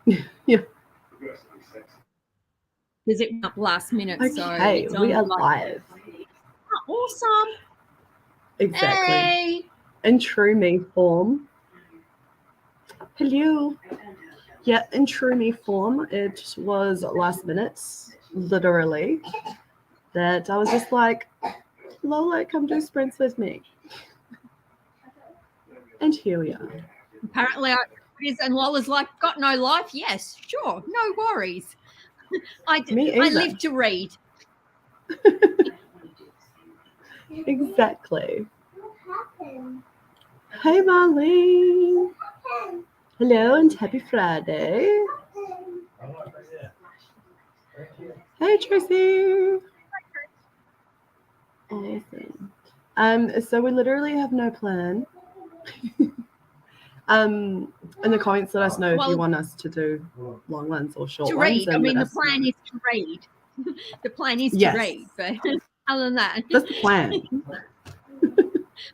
Yeah. Because it went up last minute. Okay, so it's we are live. Oh, awesome. Exactly. Hey. In true me form. Hello. Yeah, in true me form, it was last minute, literally, that I was just like, Lola, come do sprints with me. And here we are. Apparently, it is, and Lola's like, got no life? Yes, sure, no worries. I live to read. Exactly. Hey, Marlene. Hello and happy Friday. Hey, Tracy. Awesome. So we literally have no plan. In the comments, let us know if you want us to do long ones or short to ones. Read. I mean, the plan is to read. The plan is to read, but other than that, that's the plan.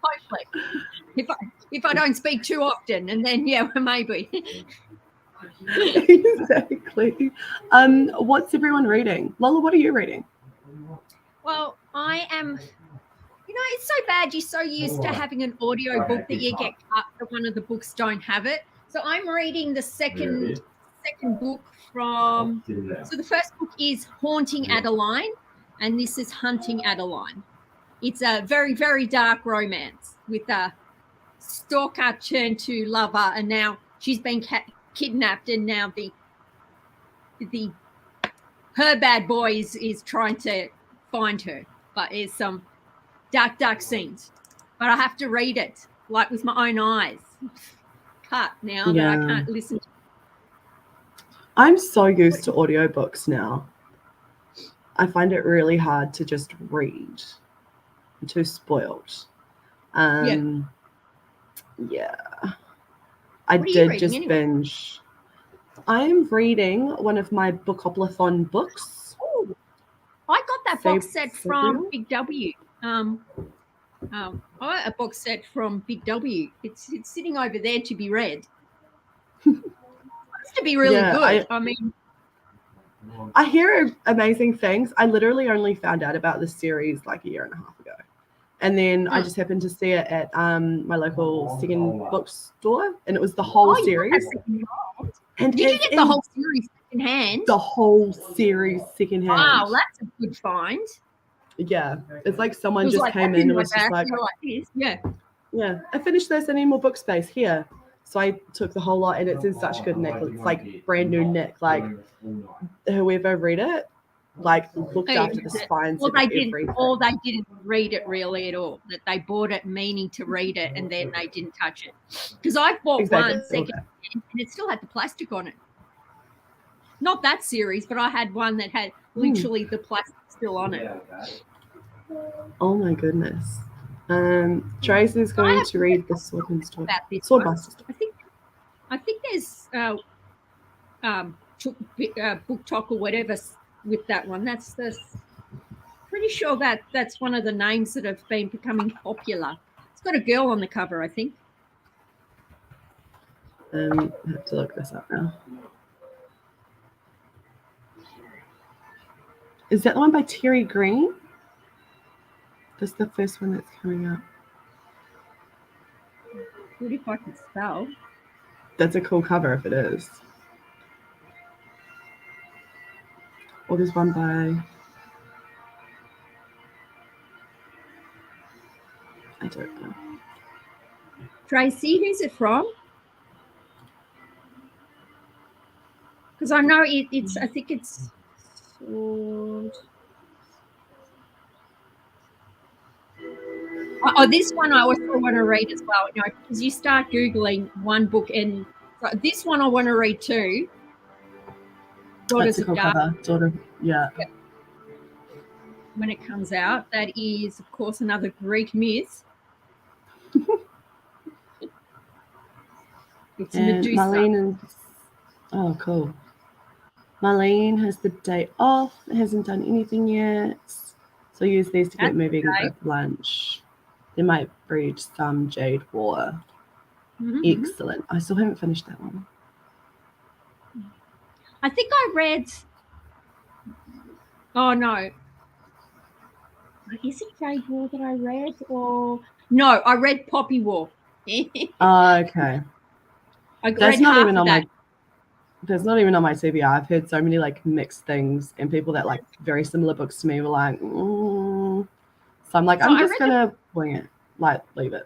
Hopefully, if I don't speak too often, and then maybe. Exactly. What's everyone reading? Lola, what are you reading? Well, I am. It's so bad. You're so used to having an audio book that you get cut that one of the books don't have it. So I'm reading the second book from. So the first book is Haunting Adeline, and this is Hunting Adeline. It's a very, very dark romance with a stalker turned to lover, and now she's been kidnapped, and now her bad boy is trying to find her, but there's some dark scenes. But I have to read it like with my own eyes. Cut now that I can't listen to. I'm so used to audiobooks now. I find it really hard to just read. I'm too spoiled. Yeah. I did just binge. I am reading one of my Bookoplathon books. Oh, I got that box set from Big W. I got a box set from Big W. It's sitting over there to be read. It's to be really good. I hear amazing things. I literally only found out about this series like a year and a half ago. And then I just happened to see it at my local second bookstore, and it was the whole series. And did you get the whole series secondhand? The whole series secondhand. Wow, that's a good find. Yeah, it's like someone just came in and was just like this. Yeah, I finished this. I need more book space here. So I took the whole lot, and it's in such good nick. It's like brand new nick. Like whoever read it, like looked after the spines. Well, they didn't read it really at all. That they bought it meaning to read it, and then they didn't touch it. Because I bought one second, and it still had the plastic on it. Not that series, but I had one that had literally the plastic still on it. Oh my goodness. Tracy's going to read the Swordbuster. I think there's Book Talk or whatever with that one. That's pretty sure that's one of the names that have been becoming popular. It's got a girl on the cover, I think. I have to look this up now. Is that the one by Terry Green? That's the first one that's coming up. What if I can spell? That's a cool cover if it is. Or there's one by... I don't know. Tracy, who's it from? Because I know it's. I think it's Sword. Oh, this one I also want to read as well. Because you start Googling one book, and this one I want to read too. Daughters of Dark. Yeah. When it comes out, that is, of course, another Greek myth. It's Medusa. Marlene oh, cool. Marlene has the day off. Hasn't done anything yet. So use these to get moving with lunch. They might breed some Jade War. Excellent. I still haven't finished that one. I think I read. Oh no, is it Jade War that I read, or no? I read Poppy War. Okay. I read half of that. That's not even on my TBR. I've heard so many like mixed things, and people that like very similar books to me were like, So I'm like, I'm just gonna wing it, like leave it.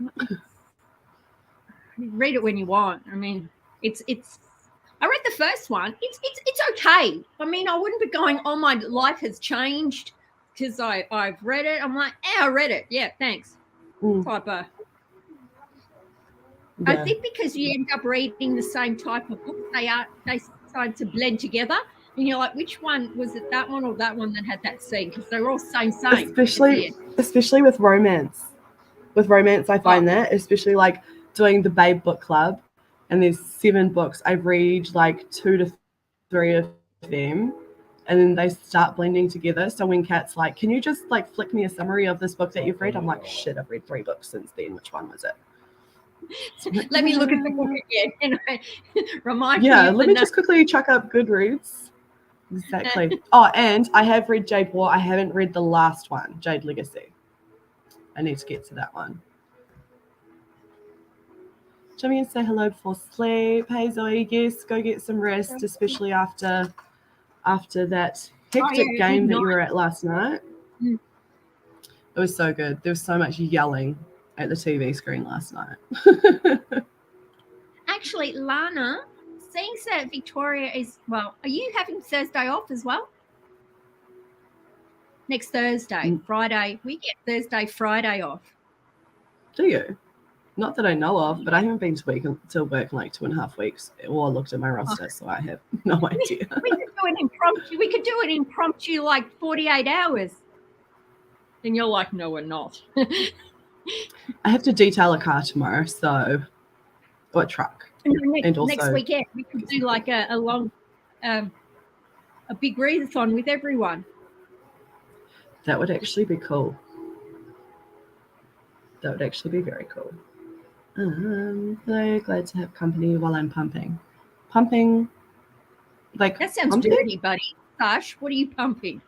Read it when you want. I mean, it's. I read the first one. It's okay. I mean, I wouldn't be going, oh, my life has changed because I've read it. I'm like, I read it. Yeah, thanks. Type of. Yeah. I think because you end up reading the same type of book, they start to blend together, and you're like, which one was it? That one or that one that had that scene? Because they're all same. Especially with romance. With romance, I find that, especially like doing the Babe book club, and there's 7 books. I read like 2 to 3 of them, and then they start blending together. So when Kat's like, can you just like flick me a summary of this book that you've read? I'm like, shit, I've read 3 books since then. Which one was it? Let me look at the book again and remind me. Yeah, let me just quickly chuck up Goodreads. Exactly. And I have read Jade War. I haven't read the last one, Jade Legacy. I need to get to that one. Jimmy and say hello before sleep. Hey Zoe, yes, go get some rest, especially after that hectic game that you were at last night. It was so good. There was so much yelling at the TV screen last night. Actually, Lana, seeing that Victoria is, well, are you having Thursday off as well? Next Thursday, Friday. We get Thursday, Friday off. Do you? Not that I know of, but I haven't been to work in like 2.5 weeks or looked at my roster, so I have no idea. We could do an impromptu. We could do an impromptu like 48 hours. And you're like, no, we're not. I have to detail a car tomorrow, or a truck. And also next weekend we could do like a long, a big readathon with everyone. That would actually be cool. That would actually be very cool. Very glad to have company while I'm pumping. Pumping, like that sounds dirty, buddy. Gosh, what are you pumping?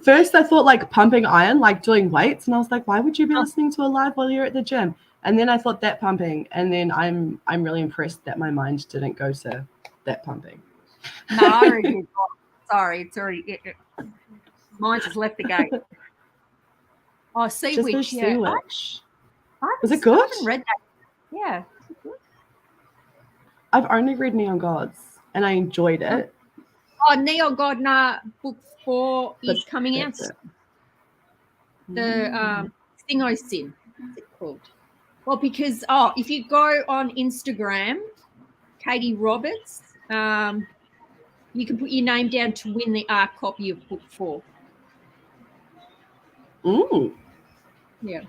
First, I thought like pumping iron, like doing weights, and I was like, why would you be listening to a live while you're at the gym? And then I thought that pumping, and then I'm really impressed that my mind didn't go to that pumping. No, sorry, it's already mine just left the gate. Oh, Sea Witch, yeah. Was it good? I haven't read that. Yeah. I've only read Neon Gods, and I enjoyed it. Oh, Neon God, book 4 is coming out. The Thing O Sin, what's it called? Well, because if you go on Instagram, Katie Roberts, you can put your name down to win the art copy of book 4. Ooh. Yeah.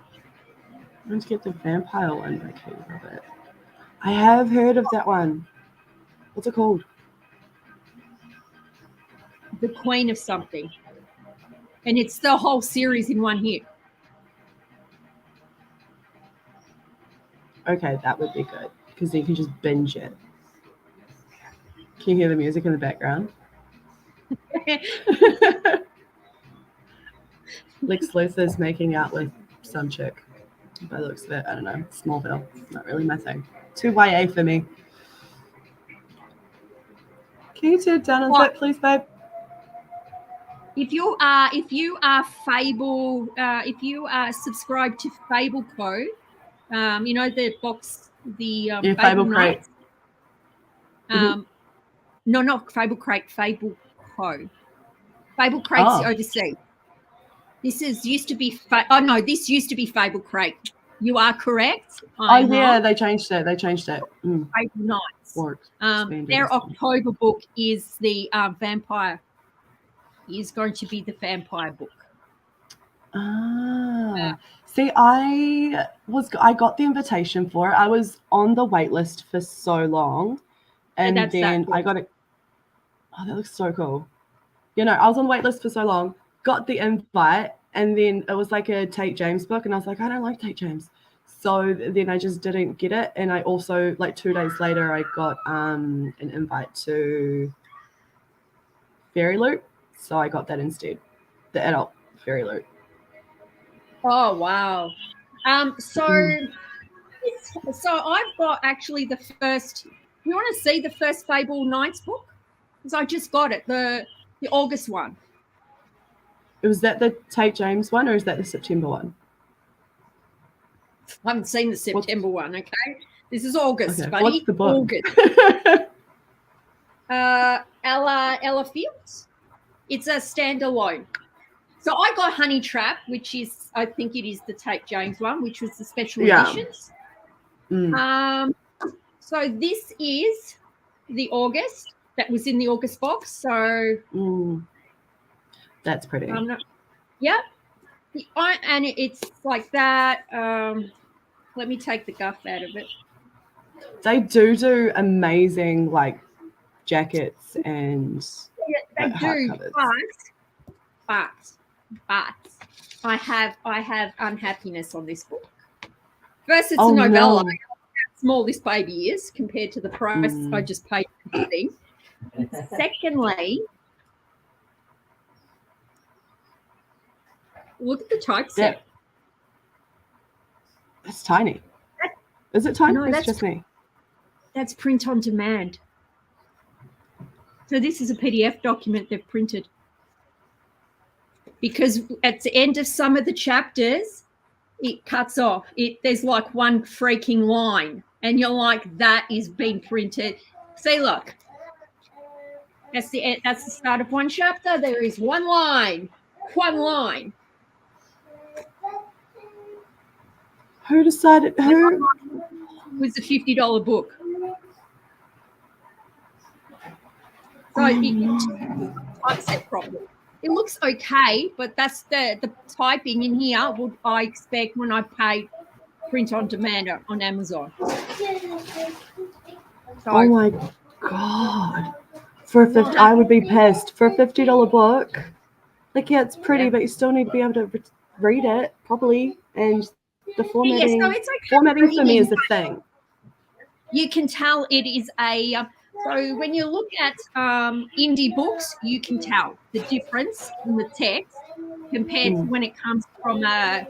I'm going to get the vampire one by Katie Roberts. I have heard of that one. What's it called? The Queen of something. And it's the whole series in one hit. Okay, that would be good because then you can just binge it. Can you hear the music in the background? Lex Luthor's making out with some chick. By the looks of it, I don't know. Smallville, not really my thing. Too YA for me. Can you turn down on that, please, babe? If you are Fable, if you are subscribed to Fable Co, you know the box, the Fable Crate. No, not Fable Crate, Fable Co. Fable Crate's overseas. This used to be this used to be Fable Crate. You are correct. They changed it. Fable Knights. Their October book is the vampire. Is going to be the vampire book. See, I got the invitation for it. I was on the wait list for so long, and then I got it. Oh, that looks so cool. I was on the wait list for so long, got the invite, and then it was like a Tate James book, and I was like, I don't like Tate James. So then I just didn't get it, and I also, like 2 days later, I got an invite to Fairy Loot, so I got that instead. The adult Fairy Loot. Oh wow. So I've got actually the first. You want to see the first Fable Knights book? Because I just got it, the August one. Was that the Tate James one, or is that the September one? I haven't seen the September one. Okay, this is August, Okay. buddy. What's the book? August. Ella Fields. It's a standalone. So I got Honey Trap, which is, I think it is the Tate James one, which was the special editions. So this is the August that was in the August box. So that's pretty. Yep. And it's like that. Let me take the guff out of it. They do amazing like jackets and they do, but I have unhappiness on this book. First, it's a novella. No. How small this baby is compared to the price I just paid for the thing. Secondly, look at the typeset. It's tiny. Is it tiny? No, it's just me. That's print on demand. So this is a PDF document they've printed. Because at the end of some of the chapters, it cuts off. There's like one freaking line. And you're like, that is being printed. See, look. That's the start of one chapter. There is one line. One line. Who decided? Who? It was a $50 book. So typeset problem. It looks okay, but that's the typing in here would I expect when I pay print on demand on Amazon. So, oh my God. For a 50, I would be pissed. For a $50 book. Like, yeah, it's pretty, but you still need to be able to read it properly. And the formatting, so it's okay. Formatting for me is the thing. You can tell it is a... So when you look at indie books, you can tell the difference in the text compared to when it comes from a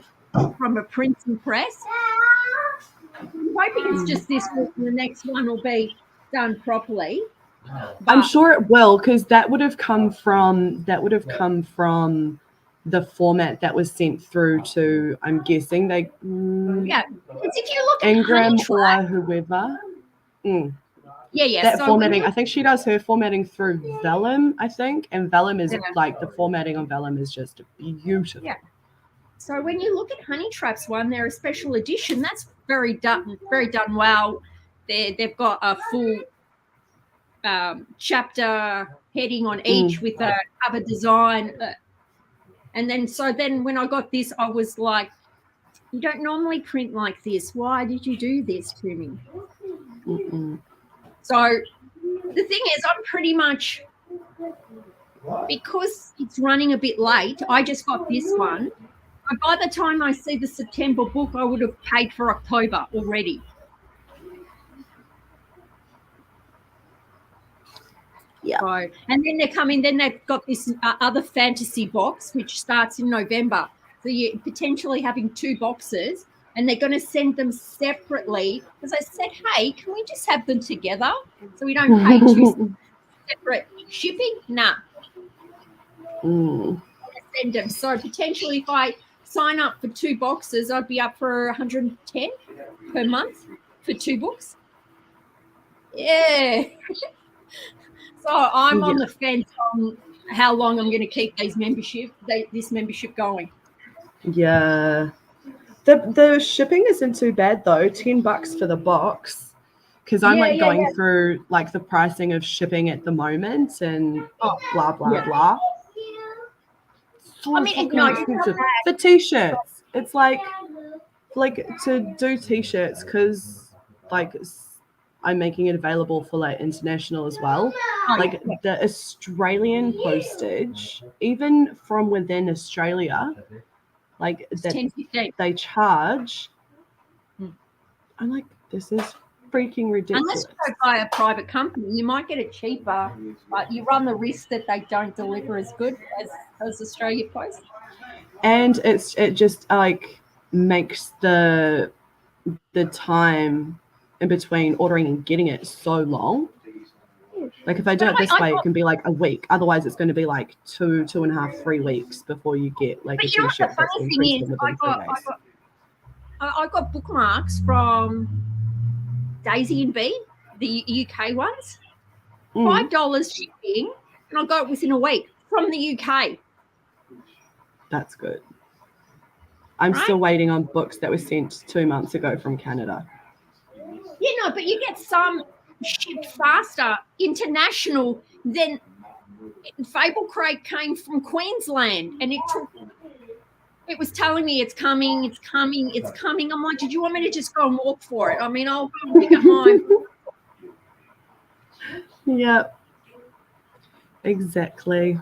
printing press. I'm hoping it's just this book and the next one will be done properly. I'm sure it will, because that would have come from the format that was sent through to, I'm guessing they because if you look at Ingram or whoever. Yeah. That formatting, I think she does her formatting through Vellum, I think. And Vellum is like, the formatting on Vellum is just beautiful. Yeah. So when you look at Honey Trap's one, they're a special edition. That's very done well. They've got a full chapter heading on each with a cover design. And then when I got this, I was like, you don't normally print like this. Why did you do this to me? So the thing is, I'm pretty much, because it's running a bit late, I just got this one. And by the time I see the September book, I would have paid for October already. Yeah. So, and then then they've got this other fantasy box, which starts in November. So you're potentially having 2 boxes. And they're going to send them separately. Because I said, hey, can we just have them together so we don't pay 2 separate shipping? Nah. Send them. So potentially if I sign up for 2 boxes, I'd be up for $110 per month for 2 books. Yeah. So I'm on the fence on how long I'm going to keep this membership going. Yeah. The shipping isn't too bad though. $10 for the box, because I'm going through like the pricing of shipping at the moment and blah blah. So I mean, expensive for t-shirts. It's like to do t-shirts, because like I'm making it available for like international as well. Like the Australian postage, even from within Australia. Like that they charge. I'm like, this is freaking ridiculous. Unless you go by a private company, you might get it cheaper, but you run the risk that they don't deliver as good as Australia Post. And it just like makes the time in between ordering and getting it so long. Like if I do it this way, it can be like a week. Otherwise, it's going to be like 2.5, 3 weeks before you get like a T-shirt that's been printed within 3 days. I got bookmarks from Daisy and Bee, the UK ones, $5 shipping, and I got it within a week from the UK. That's good. I'm still waiting on books that were sent 2 months ago from Canada. Yeah, no, but you get some shipped faster international than Fable Crate came from Queensland, and it was telling me it's coming. I'm like, did you want me to just go and walk for it? I mean, I'll go and pick up mine. Yep. Exactly.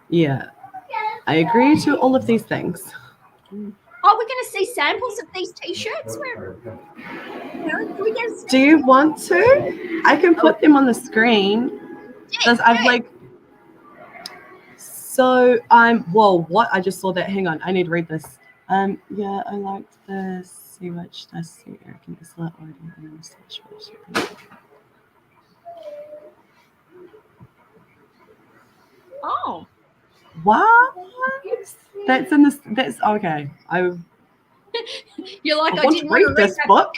Yeah. I agree to all of these things. Oh, we're going to see samples of these T-shirts? Do you want to? I can put them on the screen. So whoa, what? I just saw that. Hang on, I need to read this. Yeah, I liked this. See which does see American is not already in the Oh. What? That's in this. That's okay. You're like, I want to read this book.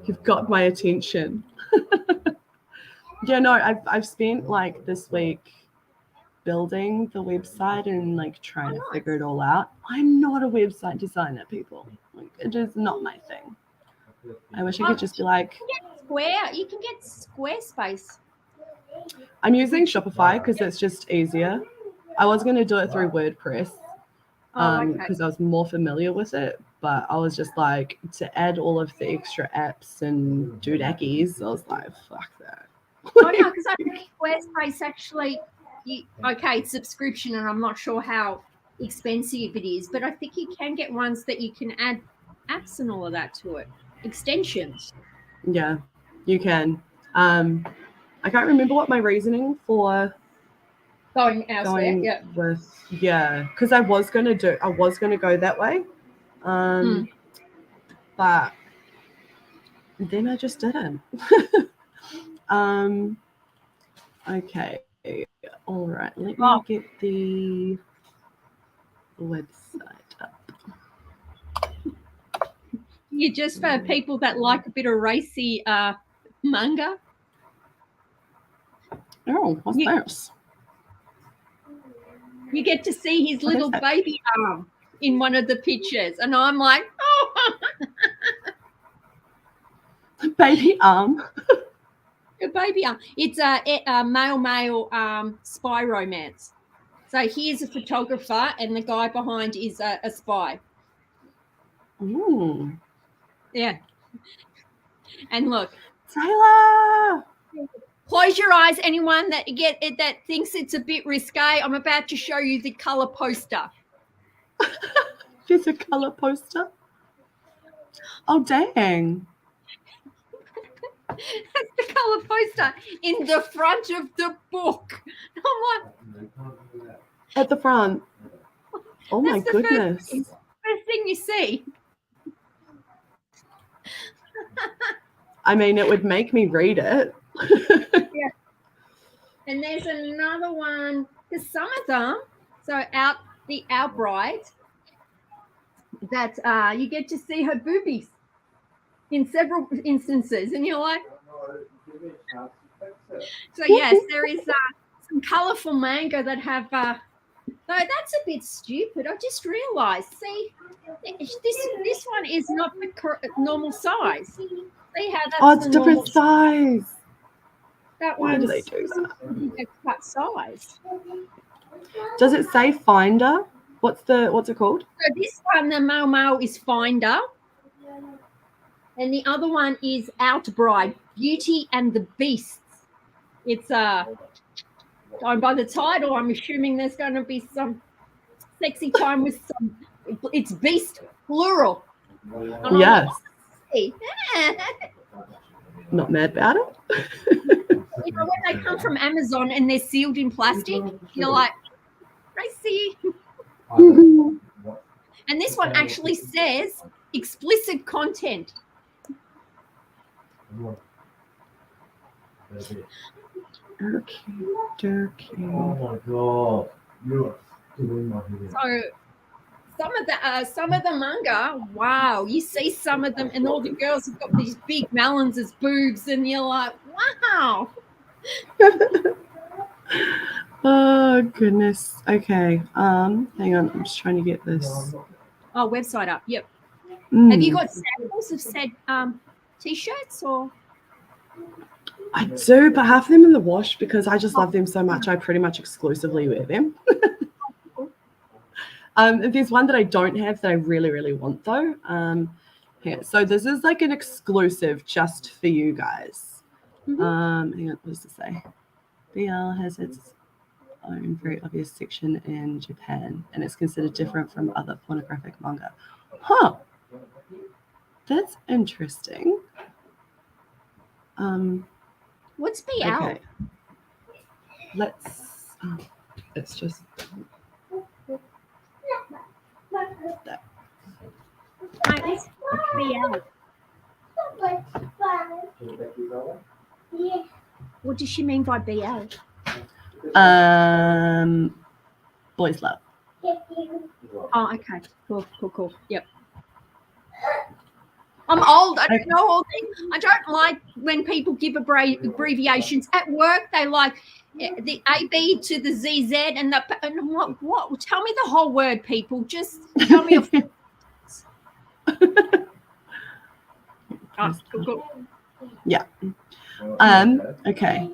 You've got my attention. Yeah, no, I've spent like this week building the website and like trying to figure it all out. I'm not a website designer, people. Like, it is not my thing. I wish I could just be like You can get Squarespace. I'm using Shopify because it's just easier. I was going to do it through WordPress because I was more familiar with it, but I was just like, to add all of the extra apps and doodackies, I was like, fuck that. Oh no, because I think Squarespace actually, it's subscription, and I'm not sure how expensive it is, but I think you can get ones that you can add apps and all of that to it, extensions. Yeah, you can. I can't remember what my reasoning for going elsewhere. Because I was gonna go that way, but then I just didn't. Okay, all right. Let me get the website up. You just for people that like a bit of racy manga. Oh, what's this? You get to see his little baby arm in one of the pictures, and I'm like, oh. Baby arm. A baby arm. It's a male spy romance. So here's a photographer, and the guy behind is a spy. Ooh. Yeah. And look, Taylor. Close your eyes, anyone that thinks it's a bit risque. I'm about to show you the color poster. There's a color poster? Oh, dang. That's the color poster in the front of the book. I'm like, at the front. Oh my goodness. First thing you see. I mean, it would make me read it. Yeah. And there's another one, because some of them, so Our Bride, that you get to see her boobies in several instances, and you're like, so yes, there is some colourful manga that have. No, that's a bit stupid. I just realised. See, this one is not the normal size. See how that's it's different size. That Why one's do they do that? Cut size. Does it say Finder? What's it called? So this one, the male is Finder, and the other one is Outbride, Beauty and the Beasts. It's going by the title. I'm assuming there's going to be some sexy time with some. It's beast plural. And Yes. I'm like, Not mad about it. you know, when they come from Amazon and they're sealed in plastic, you're like, I see. And this one actually says explicit content. Turkey. Oh my god, you're doing my video. So some of the manga, wow, you see some of them, and all the girls have got these big melons as boobs, and you're like, wow. Oh goodness. Okay. Hang on. I'm just trying to get this. Oh, website up. Yep. Mm. Have you got samples of said t-shirts or? I do, but half of them in the wash because I just love them so much. I pretty much exclusively wear them. There's one that I don't have that I really, really want though. Here. So this is like an exclusive just for you guys. Mhm. Hang on, what does it say? BL has its own very obvious section in Japan, and it's considered different from other pornographic manga. Huh. That's interesting. What's BL? Okay. It's just that. What's BL? What does she mean by BL? Boys love. Oh, okay. Cool. Yep. I'm old. I don't know all things. I don't like when people give abbreviations. At work, they like the AB to the ZZ and what? Tell me the whole word, people. Just tell me a Oh, cool. Yeah. Okay.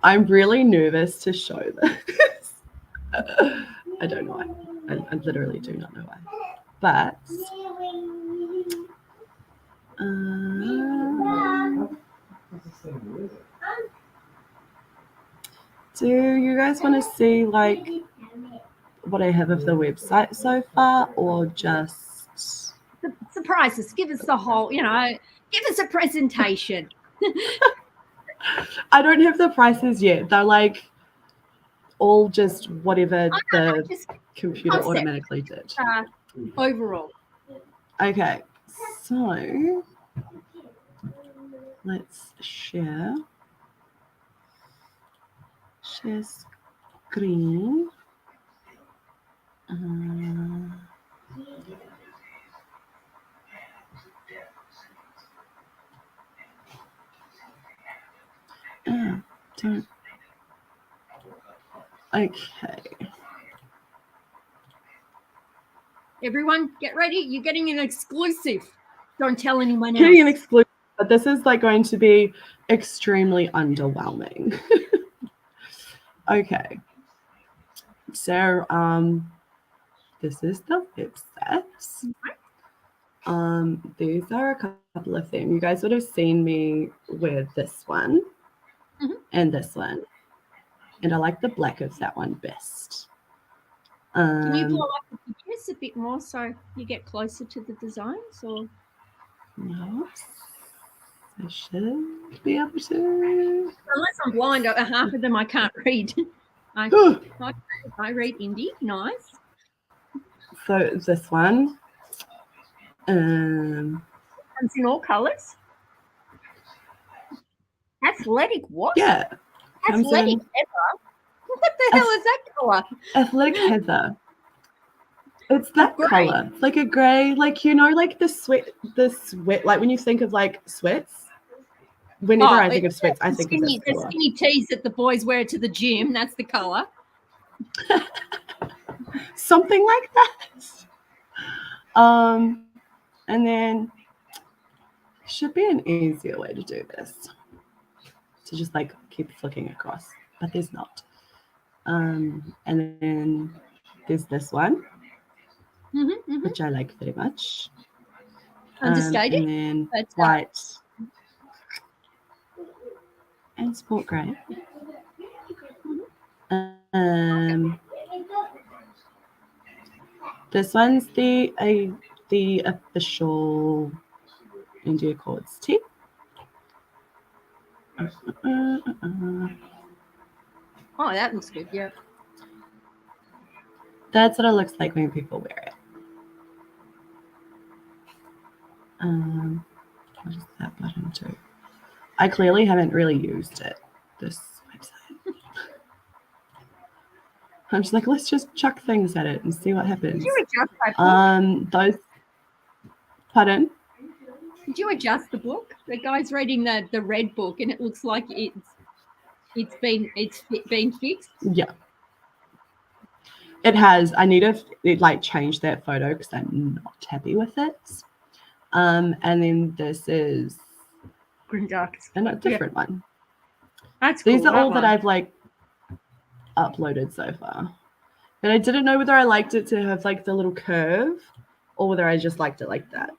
I'm really nervous to show this. I don't know why. I literally do not know why. But do you guys want to see like what I have of the website so far, or just Surprise us. Give us the whole, give us a presentation. I don't have the prices yet. They're like all just whatever the computer concept. automatically did. Overall. Okay, so let's share screen. Okay. Everyone, get ready. You're getting an exclusive. Don't tell anyone else. Getting an exclusive, but this is like going to be extremely underwhelming. Okay. So this is the website. These are a couple of them. You guys would have seen me with this one and this one. And I like the black of that one best. Can you blow up the pictures a bit more so you get closer to the designs? Or Yes, I should be able to. Unless I'm blind, half of them I can't read. I read indie. Nice. So this one. It's in all colours. Athletic what? Yeah. Athletic heather. What the hell is that colour? Athletic heather. It's that color. It's like a gray, like like the sweat, like when you think of like sweats. Whenever I think of sweats, I think of this the color. skinny tees that the boys wear to the gym. That's the color. Something like that. And then should be an easier way to do this. To just like keep flicking across, but there's not. And then there's this one, which I like very much. Understated. And then white and sport grey. This one's the official India Chords tee. Oh, that looks good. Yeah. That's what it looks like when people wear it. What does that button do? I clearly haven't really used it, this website. I'm just like, let's just chuck things at it and see what happens. Did you adjust that book? Pardon? Did you adjust the book? The guy's reading the red book, and it looks like it's been fixed. Yeah. It has. I need to change that photo because I'm not happy with it. And then this is Grimdark. a different one. That's cool. These are all that I've uploaded so far. But I didn't know whether I liked it to have the little curve or whether I just liked it like that.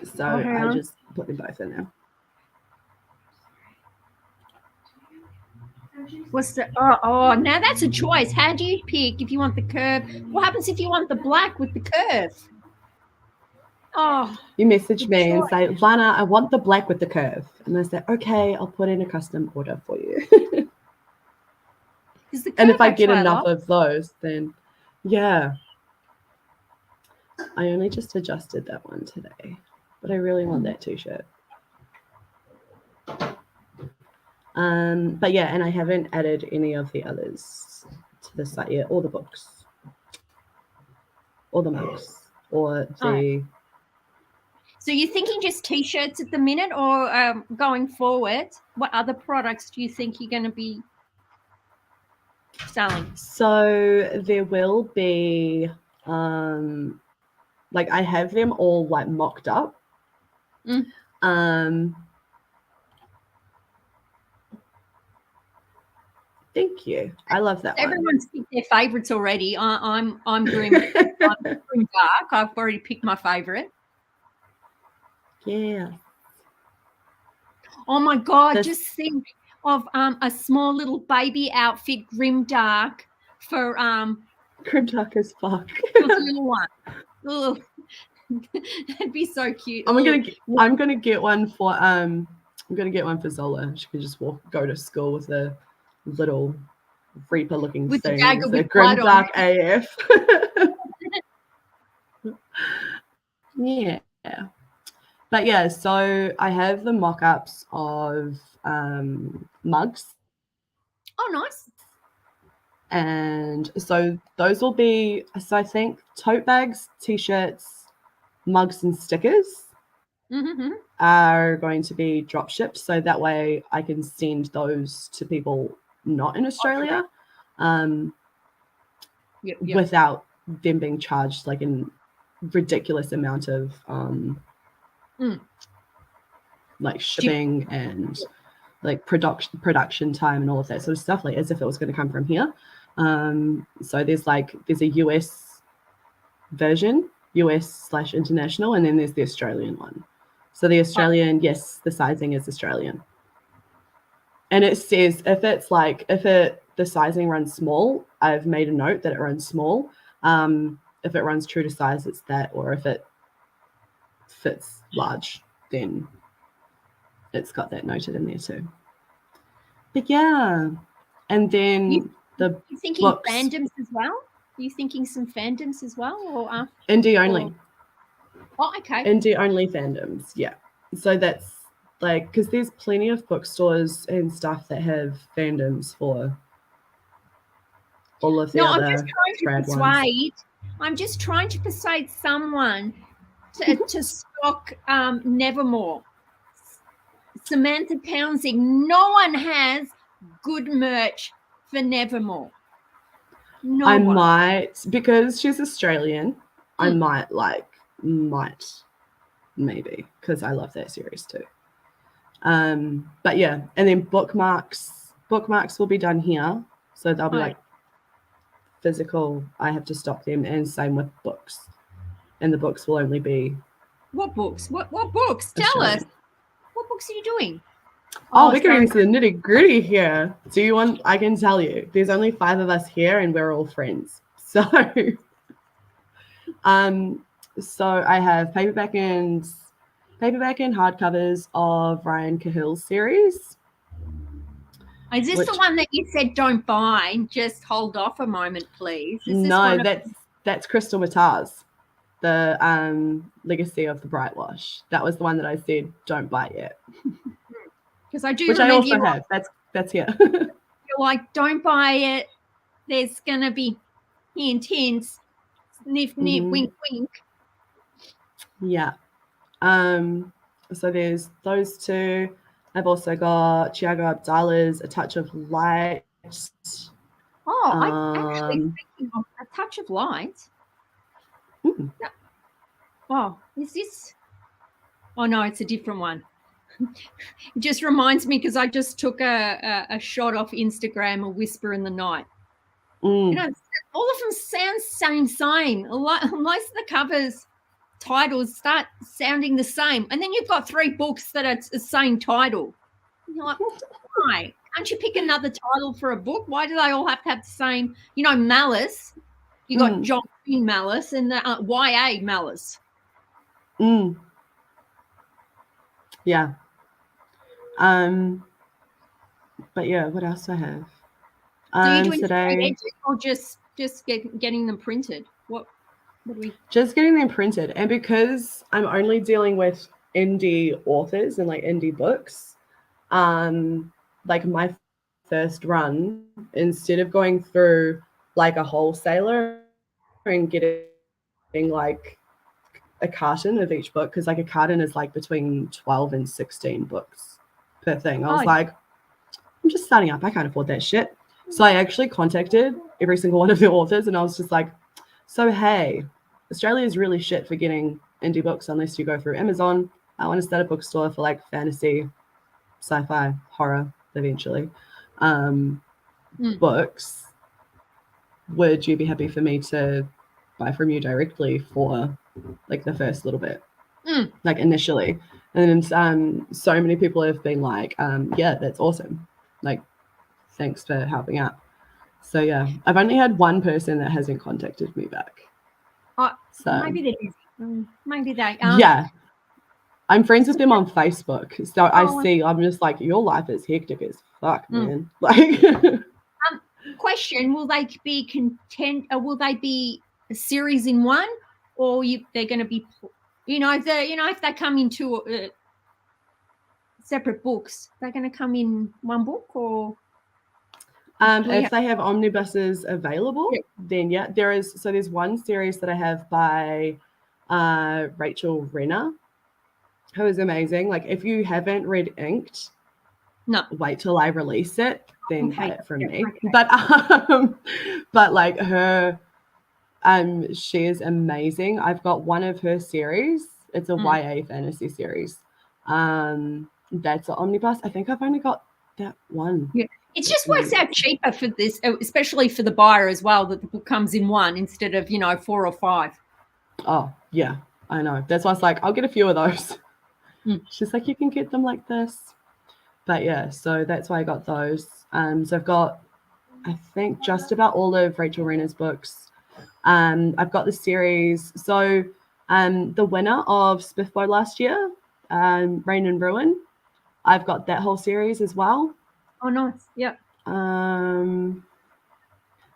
So I just put them both in there. What's the oh now that's a choice. How do you pick if you want the curve? What happens if you want the black with the curve? Oh, you message me and say, Lana, I want the black with the curve. And I say, okay, I'll put in a custom order for you. And if I get enough of those, then yeah. I only just adjusted that one today, but I really want that t-shirt. But yeah, and I haven't added any of the others to the site yet, or the books, or the mugs, or the... So you're thinking just t-shirts at the minute, or going forward, what other products do you think you're going to be selling? So there will be, I have them all mocked up. Thank you. I love that. Everyone's picked their favorites already. I'm grim. I'm grim dark. I've already picked my favorite. Yeah. Oh my God! Just think of a small little baby outfit, grim dark for Grim dark as fuck. the little one. Ugh. That'd be so cute. I'm gonna get one for Zola. She can just go to school with a little Reaper looking with thing. The dagger with grim blood dark on it. AF. Yeah. But yeah, so I have the mock-ups of mugs. Oh, nice. And so those will be, I think, tote bags, t-shirts, mugs, and stickers are going to be drop shipped. So that way I can send those to people not in Australia without them being charged a ridiculous amount of shipping and production time and all of that sort of stuff, as if it was going to come from here. So there's a US version, US/international, and then there's the Australian one. So the Australian, yes, the sizing is Australian. And it says if the sizing runs small, I've made a note that it runs small. If it runs true to size, it's that, or if it fits large, then it's got that noted in there too. But yeah, and then you thinking books. Fandoms as well? Are you thinking some fandoms as well, or indie only? Oh, okay. Indie only fandoms, yeah. So that's because there's plenty of bookstores and stuff that have fandoms for all of the other I'm just trying to persuade someone to stock Nevermore. Samantha Townsend. No one has good merch for Nevermore. I might, because she's Australian, I might maybe, because I love that series too. But yeah, and then bookmarks will be done here, so they'll be physical. I have to stock them, and same with books, and the books will only be what books? What books? Tell us. What books are you doing? We're getting into the nitty-gritty here. Do you want? I can tell you. There's only 5 of us here, and we're all friends. So So I have paperback and hardcovers of Ryan Cahill's series. Is this the Which- one that you said don't buy? Just hold off a moment, please. Is this No, one of- that's Crystal Matars, the Legacy of the Brightwash. That was the one that I said don't buy yet. because I do Which I remember also you have. That's here. you're like, don't buy it. There's gonna be hint, hints, sniff, nip, Mhm. wink, wink. Yeah. So there's those two. I've also got Tiago Abdallah's A Touch of Light. Oh, I'm actually Um, thinking of A Touch of Light. Hmm. Oh, is this? Oh no, it's a different one. It just reminds me because I just took a shot off Instagram, A Whisper in the Night. You know, all of them sound same. Most of the covers titles start sounding the same, and then you've got 3 books that are the same title. And you're like, why? Can't you pick another title for a book? Why do they all have to have the same? You know, Malice. You got John Green Malice and the YA Malice. Yeah. But yeah, what else do I have? So you're doing today, straight edges or just getting them printed? What do we? just getting them printed, and because I'm only dealing with indie authors and like indie books, like my first run, instead of going through like a wholesaler and getting like a carton of each book, because like a carton is like between 12 and 16 books per thing. I was like, I'm just starting up. I can't afford that shit. So I actually contacted every single one of the authors and I was just like, so hey, Australia is really shit for getting indie books unless you go through Amazon. I want to start a bookstore for like fantasy, sci-fi, horror eventually. Books. Would you be happy for me to buy from you directly for like the first little bit, like initially? And so many people have been like, yeah, that's awesome, like thanks for helping out. So yeah, I've only had one person that hasn't contacted me back. So Maybe they did. Maybe they yeah, I'm friends with them on Facebook, so I Oh. see, I'm just like, your life is hectic as fuck, man. Like Question: will they be content, or will they be a series in one, or they're going to be, if they come into separate books, they're going to come in one book, or if they have omnibuses available, then yeah, there's one series that I have by Rachel Renner, who is amazing. Like if you haven't read Inked, no, wait till I release it, then buy it from me. Okay. But like her, she is amazing. I've got one of her series. It's a YA fantasy series. That's an omnibus. I think I've only got that one. Yeah. It just works out cheaper for this, especially for the buyer as well, that the book comes in one instead of 4 or 5. Oh yeah, I know. That's why I was like, I'll get a few of those. She's like, you can get them like this. But yeah, so that's why I got those. So I've got, I think, just about all of Rachel Renner's books. I've got the series. So the winner of Spiffbo last year, Rain and Ruin, I've got that whole series as well. Oh, nice. Yeah.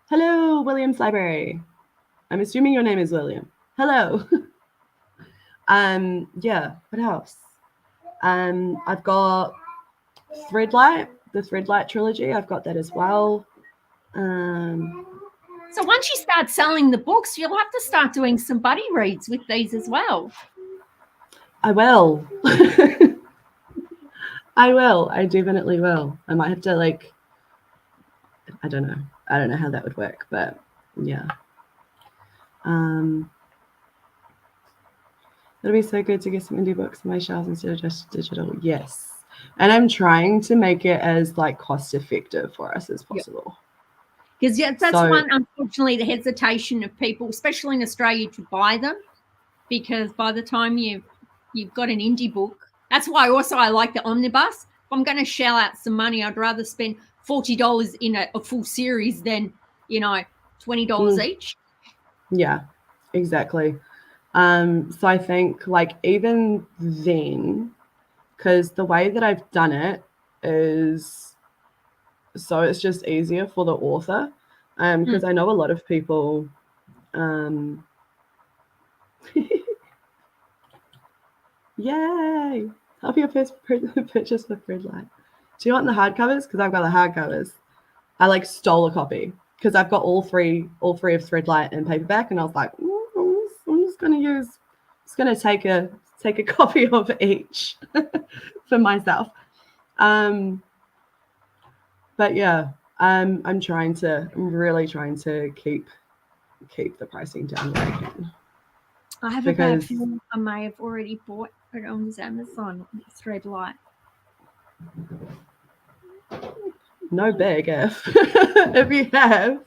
Hello, William's Library. I'm assuming your name is William. Hello. Yeah, what else? I've got Threadlight, the Threadlight trilogy. I've got that as well. So once you start selling the books, you'll have to start doing some buddy reads with these as well. I will. I definitely will. I might have to I don't know how that would work, but yeah. It'll be so good to get some indie books on my shelves instead of just digital. Yes. And I'm trying to make it as like cost effective for us as possible. Because that's one, unfortunately, the hesitation of people, especially in Australia, to buy them, because by the time you've got an indie book, that's why also I like the omnibus. If I'm going to shell out some money, I'd rather spend $40 in a full series than $20 each. Yeah, exactly. So I think like even then, because the way that I've done it is so it's just easier for the author. Because I know a lot of people yay! Help your first purchase with Redlight. Do you want the hardcovers? Because I've got the hardcovers. I like stole a copy because I've got all three of Threadlight and paperback, and I was like, I'm just gonna take a copy of each for myself. But yeah, I'm really trying to keep the pricing down where I can. I have a bad feeling I may have already bought it on Amazon. Threadlight. No big if you have.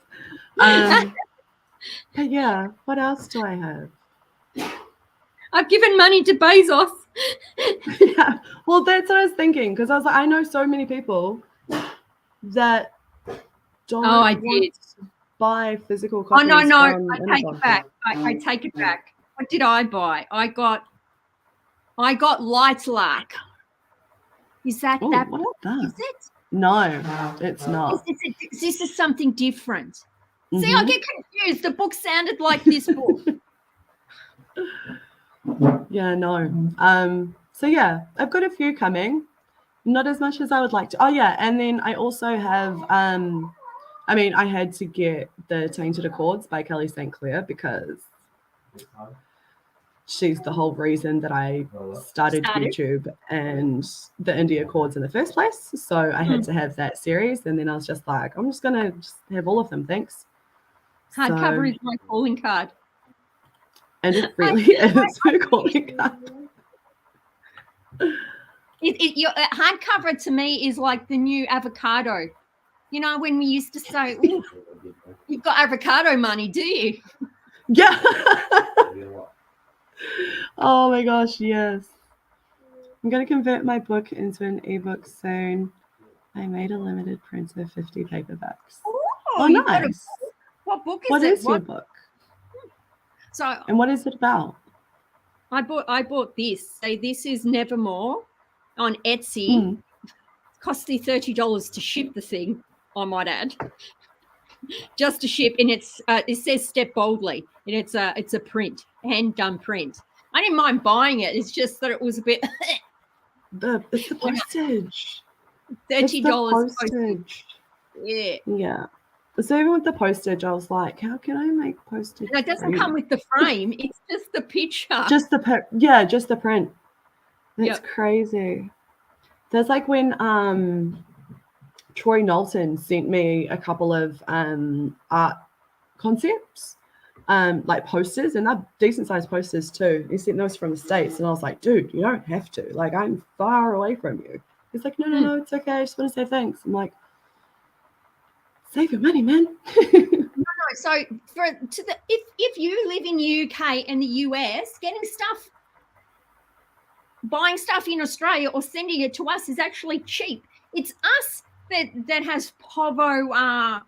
But yeah, what else do I have? I've given money to Bezos. Yeah, well, that's what I was thinking because I was like, I know so many people that don't want to buy physical copies. Oh no, I from take it back. I take it back. What did I buy? I got Lightlark. Is that Ooh, that what book? is that? Is it? No, it's not. This is something different. Mm-hmm. See, I get confused. The book sounded like this book. Yeah, no. So yeah, I've got a few coming. Not as much as I would like to. Oh yeah, and then I also have I mean, I had to get the Tainted Accords by Kelly St. Clair because she's the whole reason that I started YouTube and the Indie Accords in the first place. So I had to have that series, and then I was just like, I'm just gonna have all of them, thanks. Hardcover is my calling card. And it really is her calling card. Your hardcover to me is like the new avocado. You know, when we used to say, you've got avocado money, do you? Yeah. Oh my gosh, yes. I'm going to convert my book into an ebook soon. I made a limited print of 50 paperbacks. Oh, nice. What book is it? What is your book? So, and what is it about? I bought this. So this is Nevermore on Etsy. It cost me $30 to ship the thing, I might add. Just to ship, and it says "Step Boldly," and it's a print, hand done print. I didn't mind buying it. It's just that it was a bit. It's the postage. $30 postage. Yeah. Yeah. So even with the postage, I was like, how can I make postage? And it doesn't come with the frame. It's just the picture. Just the print. That's crazy. That's like when Troy Knowlton sent me a couple of art concepts, like posters, and they're decent sized posters too. He sent those from the States, and I was like, dude, you don't have to. Like, I'm far away from you. He's like, no, it's okay. I just want to say thanks. I'm like, save your money, man. No. So if you live in the UK and the US, buying stuff in Australia or sending it to us is actually cheap. It's us that has POVO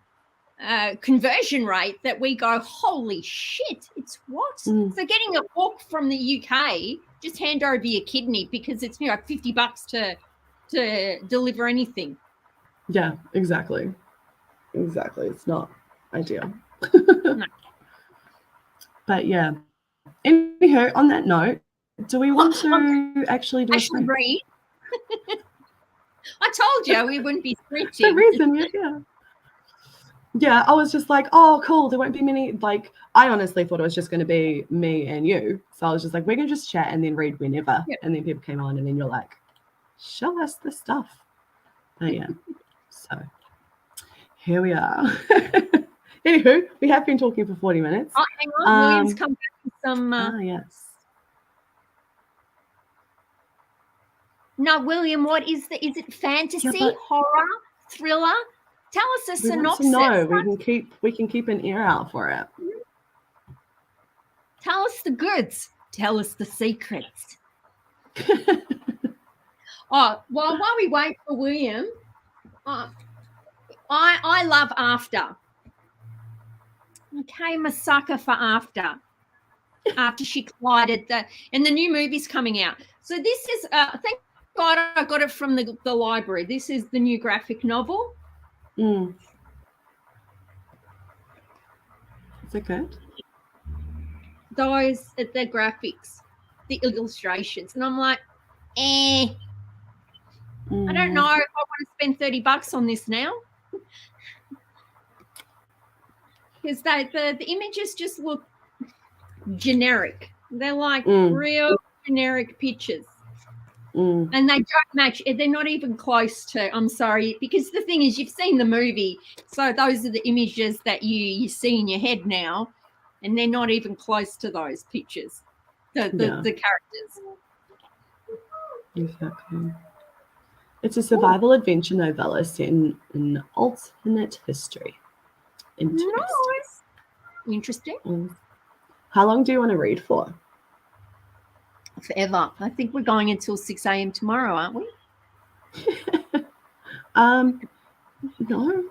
conversion rate that we go, holy shit, it's what? So getting a book from the UK, just hand over your kidney because it's $50 to deliver anything. Yeah, exactly. It's not ideal. No. But yeah. Anywho, on that note, do we want to actually read? I told you we wouldn't be scripting. The reason, yeah. Yeah, I was just like, oh, cool. There won't be many. Like, I honestly thought it was just going to be me and you. So I was just like, we're going to just chat and then read whenever. Yep. And then people came on, and then you're like, show us the stuff. But yeah, so here we are. Anywho, we have been talking for 40 minutes. Oh, hang on. William's come back with some. Yes. No, William, what is it fantasy, horror, thriller? Tell us a synopsis. No, we can keep an ear out for it. Tell us the goods. Tell us the secrets. While we wait for William, I love After. Okay, I'm a sucker for After. after she collided and the new movie's coming out. So this is thank God I got it from the library. This is the new graphic novel. Mm. Is it good? Those the graphics, the illustrations, and I'm like, I don't know if I want to spend $30 on this now, because the images just look generic. They're like real generic pictures, and they don't match. They're not even close to. I'm sorry, because the thing is, you've seen the movie, so those are the images that you see in your head now. And they're not even close to those pictures, the characters. Exactly. It's a survival adventure novella set in an alternate history. Interesting. How long do you want to read for? Forever. I think we're going until 6 a.m. tomorrow, aren't we? No.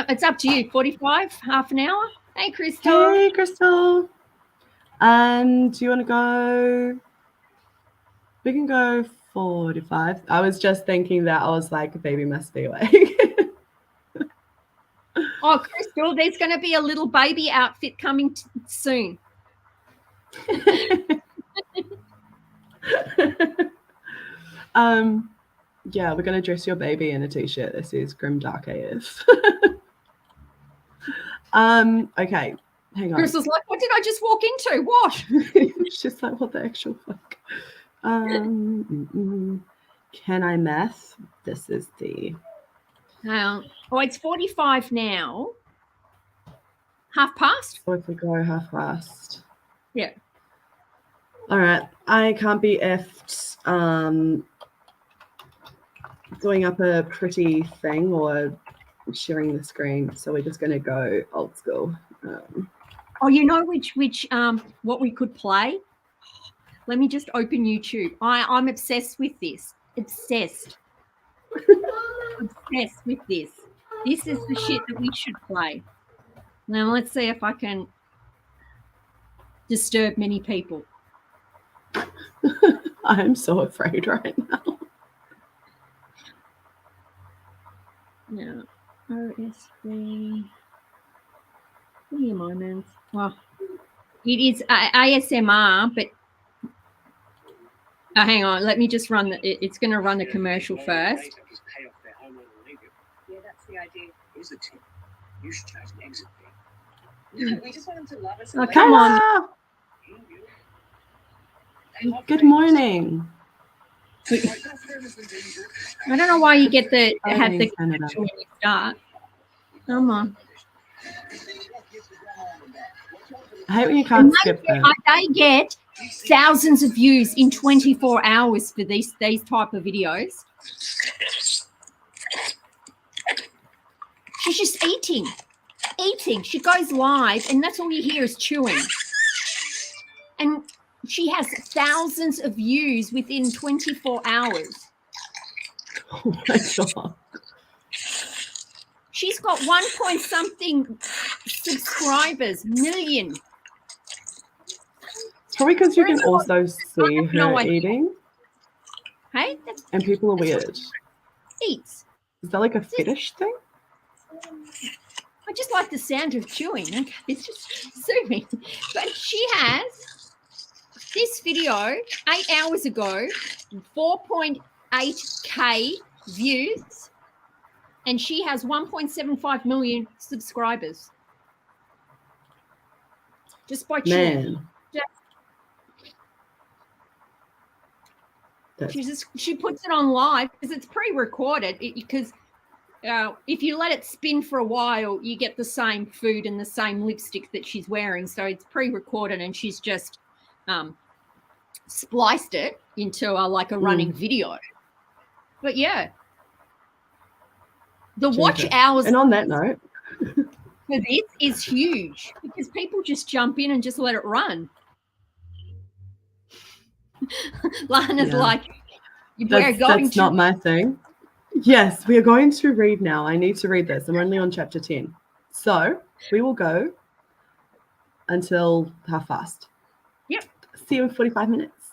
It's up to you. 45, half an hour. Hey, Crystal. Hey, Crystal. Do you want to go? We can go 45. I was just thinking that. I was like, baby must be awake. Oh, Crystal, there's going to be a little baby outfit coming soon. Yeah, we're going to dress your baby in a t-shirt that says Grimdark AF. Okay, hang on. Crystal's like, what did I just walk into? What? It's just like, what the actual fuck? Can I math? This is the... it's 45 now. Half past? So if we go half past. Yeah. All right. I can't be effed doing up a pretty thing or sharing the screen, so we're just going to go old school. You know which what we could play? Let me just open YouTube. I'm obsessed with this. Obsessed with this. This is the shit that we should play. Now let's see if I can disturb many people. I'm so afraid right now. Yeah. OSB. Give me a moment. Well, it is ASMR, but hang on. Let me just run it's going to run the commercial first. Yeah, that's the idea. Here's the tip. You should charge an exit fee. We just want them to love us. Oh, come on. Good morning. I don't know why you get have the commercial when you start. Come on. I hate when you can't skip them. They get thousands of views in 24 hours for these type of videos. She's just eating. She goes live, and that's all you hear is chewing. And she has thousands of views within 24 hours. Oh my God. She's got 1 point something subscribers, million. It's probably because you can also see her eating. Hey? And people are weird. Eats. Is that like a fetish thing? I just like the sound of chewing. Okay, it's just soothing. But she has this video 8 hours ago, 4.8K views, and she has 1.75 million subscribers. Just by chewing. She puts it on live because it's pre-recorded, because if you let it spin for a while, you get the same food and the same lipstick that she's wearing. So it's pre-recorded, and she's just spliced it into a running video. But yeah, the watch hours. And on that note, for this is huge because people just jump in and just let it run. Lana's like, that's not my thing. Yes, we are going to read now. I need to read this. I'm only on chapter 10. So we will go until 1:30. Yep. See you in 45 minutes.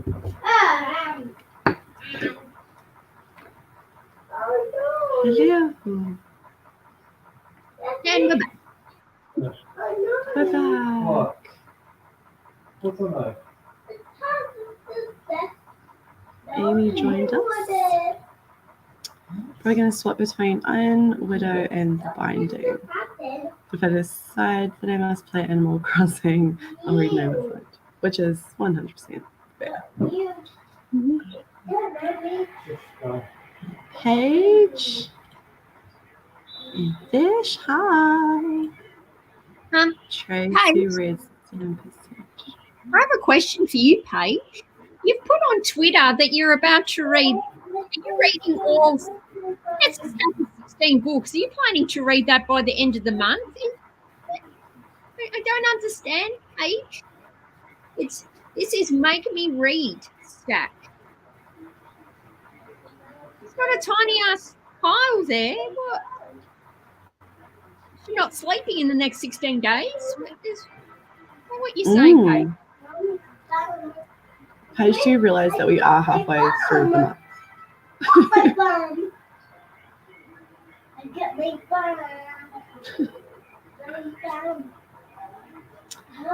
Hello. And we're back. We're back. What? What's the name? Amy joined us. We're going to swap between Iron Widow and the Binding. If I decide that I must play Animal Crossing, I'll read Nova's which is 100% fair. Paige and Fish, hi. Tracy Paige. reads 7%. I have a question for you, Paige. You've put on Twitter that you're about to read. You're reading all 16 books. Are you planning to read that by the end of the month? I don't understand, Paige. This is Make Me Read stack. It's got a tiny ass pile there. What? You're not sleeping in the next 16 days? What you saying, Paige? Paige, do you realise that we are halfway through the month?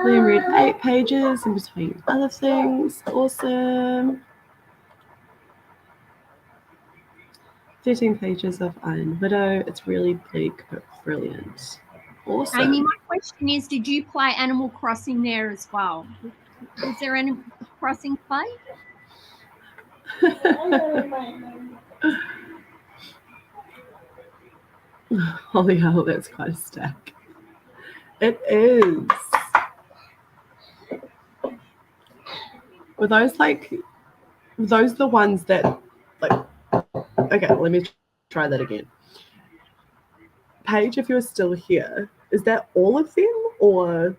Liam read 8 pages in between other things. Awesome. 13 pages of Iron Widow. It's really bleak but brilliant. Awesome. Amy, my question is, did you play Animal Crossing there as well? Was there Animal Crossing play? Holy hell, that's quite a stack. It is. Were those the ones that okay, let me try that again. Paige, if you're still here, is that all of them or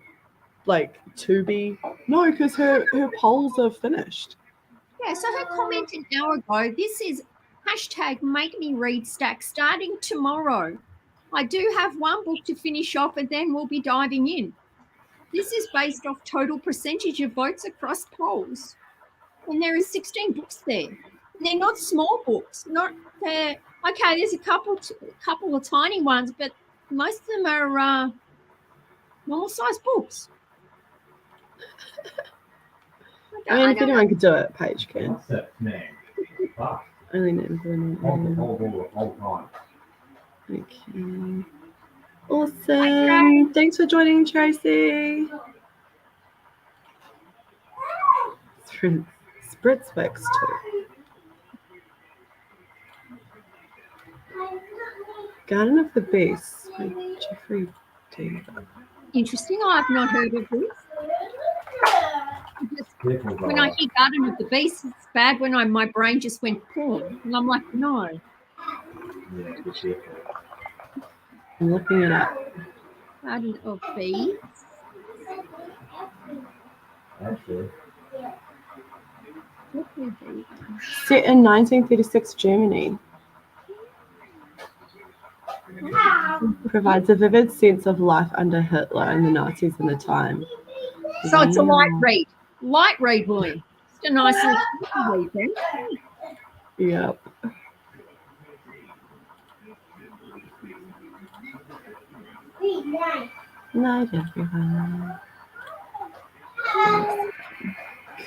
to be? No, because her polls are finished. Yeah, so her comment an hour ago, this is hashtag Make Me Read stack starting tomorrow. I do have one book to finish off and then we'll be diving in. This is based off total percentage of votes across polls. And there is 16 books there. And they're not small books. Okay, there's a couple of tiny ones, but most of them are normal-sized books. I mean, if anyone could do it, Paige can. What's that name? Fuck. Only name for the Whole time. Okay. Awesome. Thanks for joining, Tracy. Spritzwex too. Garden of the Beasts by Jeffrey Davis. Interesting. I've not heard of this. When I hear Garden of the Beasts, it's bad when my brain just went porn. And I'm like, no. Yeah, I'm looking it up. Garden of Beasts. actually. Set in 1936 Germany. Provides a vivid sense of life under Hitler and the Nazis in the time. So it's a light read. Light read, William. Just a nice little read then. Yep. Night, everyone.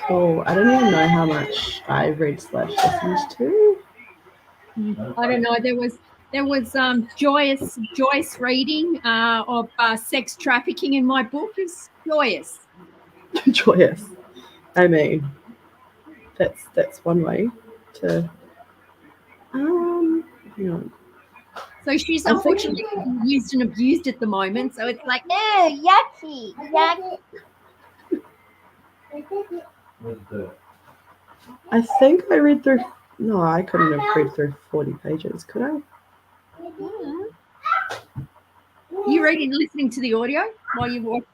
Cool. I don't even know how much I've read / listened to. I don't know. There was Joyce reading of sex trafficking in my book. It's joyous. Joyous. I mean, that's one way to. Hang on. So she's unfortunately being used and abused at the moment. So it's like, yucky, yucky. What's the I think I read through. No, I couldn't have read through 40 pages, could I? You listening to the audio while you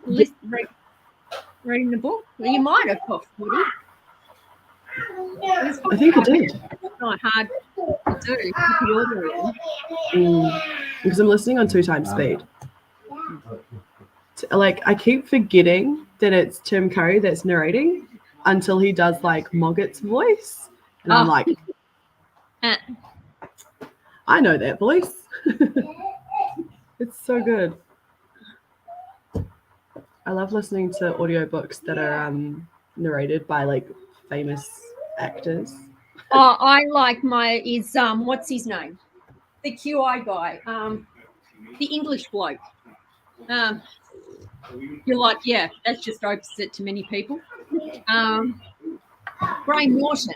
reading the book? Well, you might have, Woody. I think I did. It's not hard to do with the audio. Because I'm listening on 2 times speed. I keep forgetting that it's Tim Curry that's narrating. until he does like Mogget's voice. And I'm Oh. like, Uh, I know that voice. It's so good. I love listening to audiobooks that are narrated by like famous actors. oh, I like what's his name? The QI guy, the English bloke. You're like, yeah, that's just opposite to many people. Graham Norton.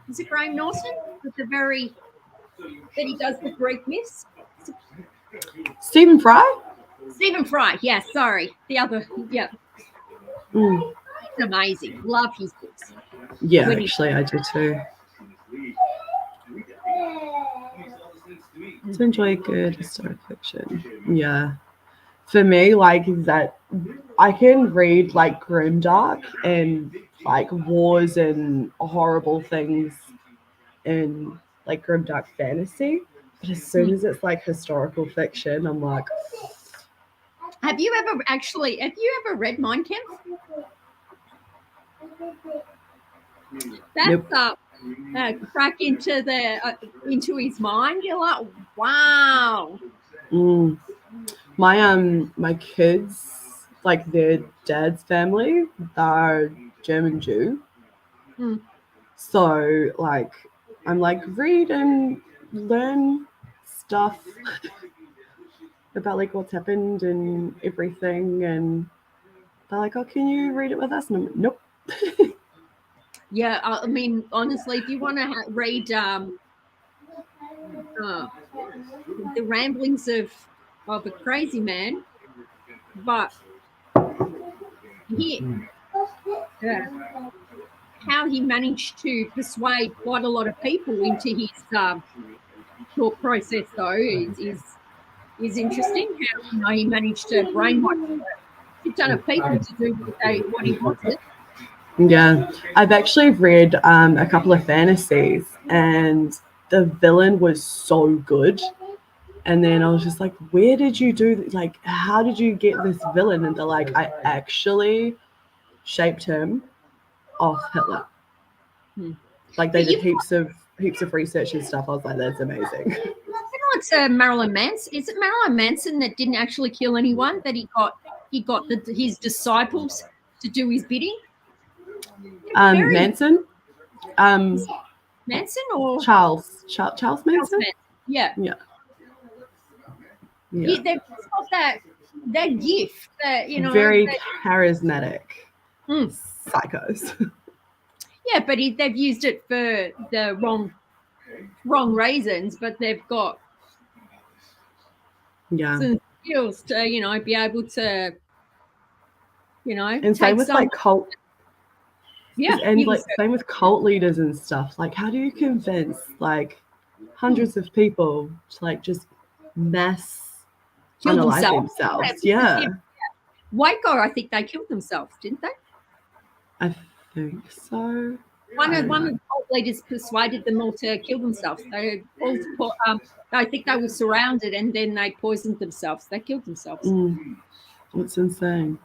Is it Graham Norton? With that he does the Greek myths? Stephen Fry? Stephen Fry, yeah, sorry. The other, yeah. Mm. It's amazing. Love his books. Yeah, When he- actually, I do too. To enjoy good historic fiction. Yeah. For me, like that, I can read like grimdark and like wars and horrible things in like grimdark fantasy. But as soon as it's like historical fiction, I'm like, Have you ever read Mein Kampf? That's crack into his mind. You're like, wow. my kids, like their dad's family, they're German Jew. So like I'm like read and learn stuff about like what's happened and everything, and they're like, oh, can you read it with us? And I'm like, nope. Yeah, I mean, honestly, if you want to read the ramblings of a crazy man, but how he managed to persuade quite a lot of people into his thought process, though, is interesting. How he managed to brainwash a ton of people to do what he wanted. Yeah, I've actually read a couple of fantasies, and the villain was so good. And then I was just like, where did you do, like, how did you get this villain? And they're like, I actually shaped him off Hitler. Like they did heaps of research and stuff. I was like, that's amazing. It's Marilyn Manson. Is it Marilyn Manson that didn't actually kill anyone? That he got his disciples to do his bidding? Manson. Manson or Charles Manson? Yeah. They've got that gift that very charismatic psychos. Yeah, but they've used it for the wrong reasons, but they've got some skills to be able to and same with like cult. Yeah, and like same with cult leaders and stuff. Like, how do you convince like hundreds of people to like just kill unalive themselves? Yeah. Waco, I think they killed themselves, didn't they? I think so. One of the cult leaders persuaded them all to kill themselves. They all, I think they were surrounded, and then they poisoned themselves. They killed themselves. It's insane.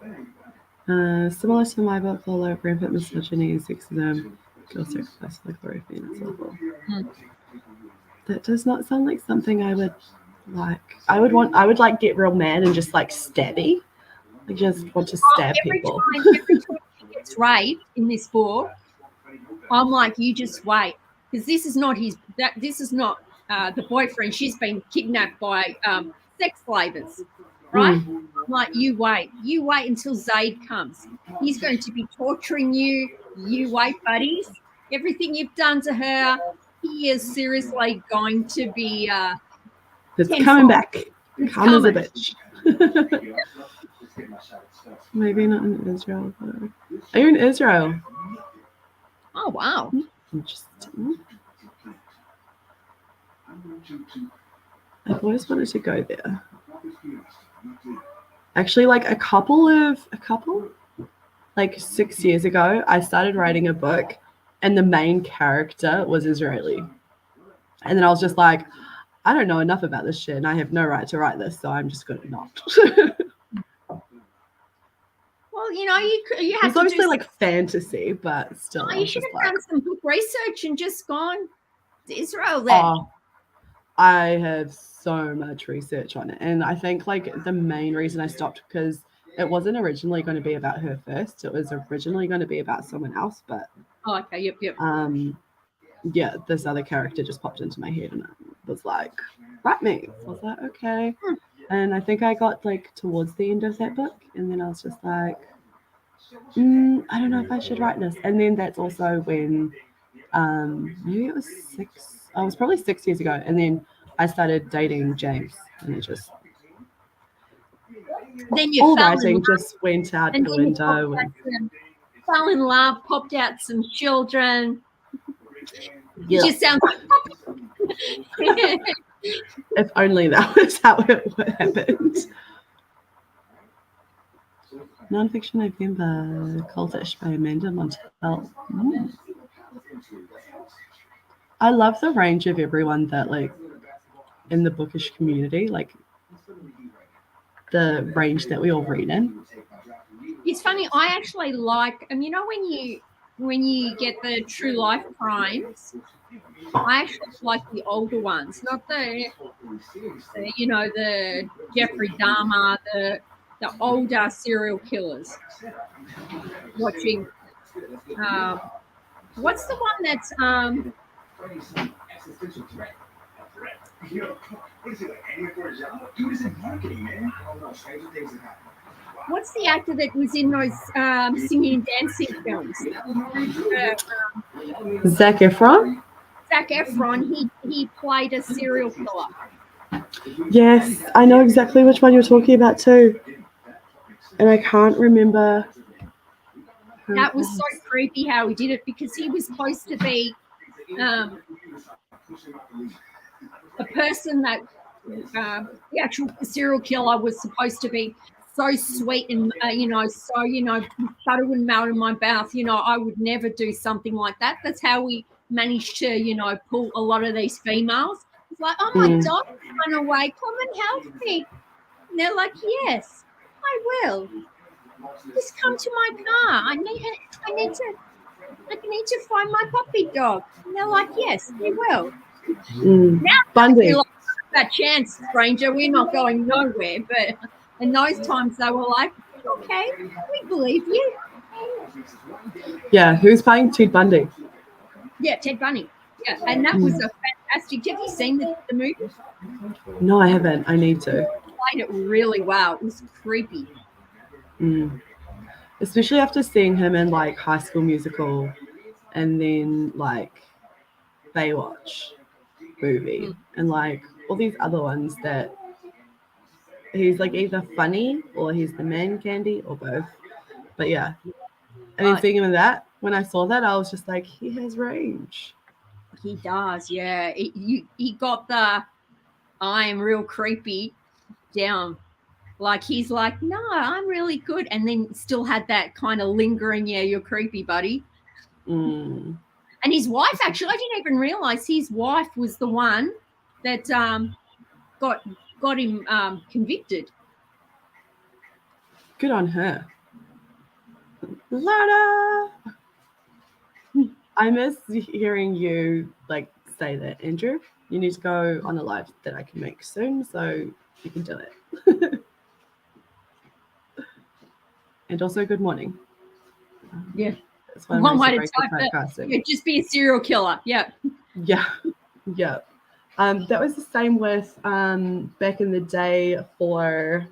Similar to my book, although rampant misogyny and sexism, girl sacrifice like Glory Phoenix level. That does not sound like something I would like. I would like get real mad and just like stabby. I just want to stab people. Every time he gets raped in this book, I'm like, you just wait, because this is not the boyfriend. She's been kidnapped by sex slavers, right? I'm like, you wait until Zaid comes. He's going to be torturing you. You wait, buddies. Everything you've done to her, he is seriously going to be. It's coming back. Come as a bitch. Maybe not in Israel. Though. Are you in Israel? Oh wow! Interesting. I've always wanted to go there. Actually, like a couple, like 6 years ago, I started writing a book, and the main character was Israeli. And then I was just like, I don't know enough about this shit, and I have no right to write this, so I'm just going to not. Well, Well, you know, you have It's to obviously do. like fantasy, but still. I You was should just have like, done some book research and just gone to Israel then. oh, I have so much research on it. And I think like the main reason I stopped because it wasn't originally going to be about her first. It was originally going to be about someone else, but Oh, okay, yep. yeah, this other character just popped into my head and I was like, right me. I was like, okay. And I think I got like towards the end of that book and then I was just like, I don't know if I should write this. And then that's also when maybe it was I was probably 6 years ago, and then I started dating James, and it just Then you all fell in writing love, just went out and the then you window. And fell in love, popped out some children. yeah, It just sounds like if only that was how it happened. Nonfiction November, Cultish by Amanda Montel. I love the range of everyone that like in the bookish community, like the range that we all read in. It's funny. I actually like, you know, when you get the true life crimes, I actually like the older ones, not the you know, the Jeffrey Dahmer, the older serial killers. Watching, what's the one that's what's the actor that was in those singing and dancing films? Zac Efron? Zac Efron, he played a serial killer. Yes, I know exactly which one you're talking about too. And I can't remember. That was so creepy how he did it because he was supposed to be a person that the actual serial killer was supposed to be so sweet and butter wouldn't melt in my mouth. You know, I would never do something like that. That's how we managed to, pull a lot of these females. It's like, oh, my dog run away. Come and help me. And they're like, yes, I will. Just come to my car. I need to find my puppy dog. And they're like, yes, we will. Now Bundy. like, that chance, stranger. We're not going nowhere. But in those times, they were like, okay, we believe you. Yeah, who's playing Ted Bundy? Yeah, Ted Bundy. Yeah, and that was a fantastic. Have you seen the movie? No, I haven't. I need to. Played it really well. It was creepy. Especially after seeing him in like High School Musical and then like Baywatch movie and like all these other ones that he's like either funny or he's the man candy or both. But yeah. And then seeing him in that, when I saw that, I was just like, he has range. He does, yeah. He got the I am real creepy down. Like he's like, no, I'm really good. And then still had that kind of lingering, yeah, you're creepy, buddy. And his wife, actually, I didn't even realize his wife was the one that got him convicted. Good on her. Lana! I miss hearing you like say that, Andrew. You need to go on a live that I can make soon so you can do it. And also good morning. Yeah. That's one way to type that. Yeah, just be a serial killer. Yeah. Yeah. Yeah. That was the same with back in the day for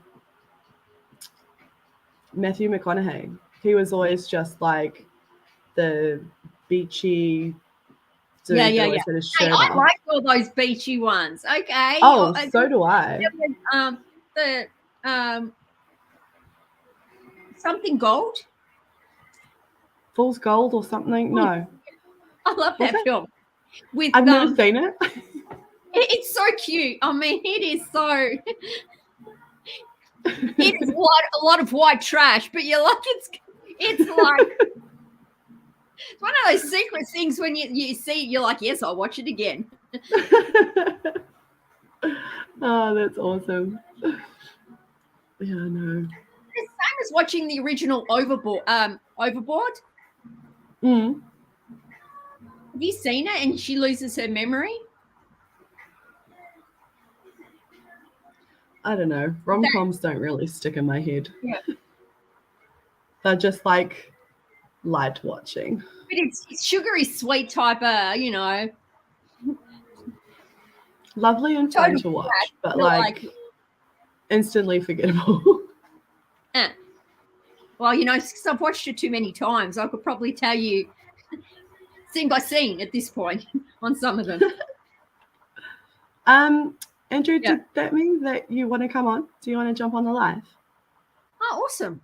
Matthew McConaughey. He was always just like the beachy dude. Yeah. Had his shirt I off. like all those beachy ones. Okay. Oh, so do I. Something Gold. Fool's Gold or something? No. I love that film. I've never seen it. It's so cute. I mean, it is so. It is a lot of white trash, but you're like it's like it's one of those secret things when you see it, you're like, yes, I'll watch it again. Oh, that's awesome. Yeah, I know. The same was watching the original Overboard. Mm. Have you seen it? And she loses her memory. I don't know. Rom-coms don't really stick in my head. Yeah. They're just like light watching. But it's sugary sweet type of, Lovely and fun Totally to watch, bad. but Not like instantly forgettable. Well, because I've watched it too many times, I could probably tell you scene by scene at this point on some of them. Andrew, Yeah. did that mean that you want to come on? Do you want to jump on the live? Oh, awesome.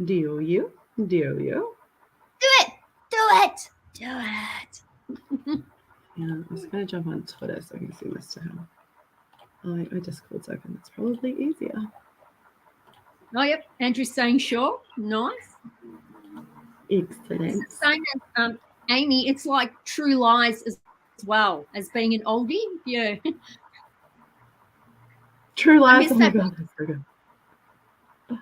Do you? Do it. Yeah, I'm just going to jump on Twitter so I can see Mr. Hill. Oh, my Discord's open. That's probably easier. Oh, yep. Andrew's saying sure. Nice. Excellent. It's the same as Amy. It's like True Lies as well as being an oldie. Yeah. True Lies. miss Oh my that. God, that's so good. No,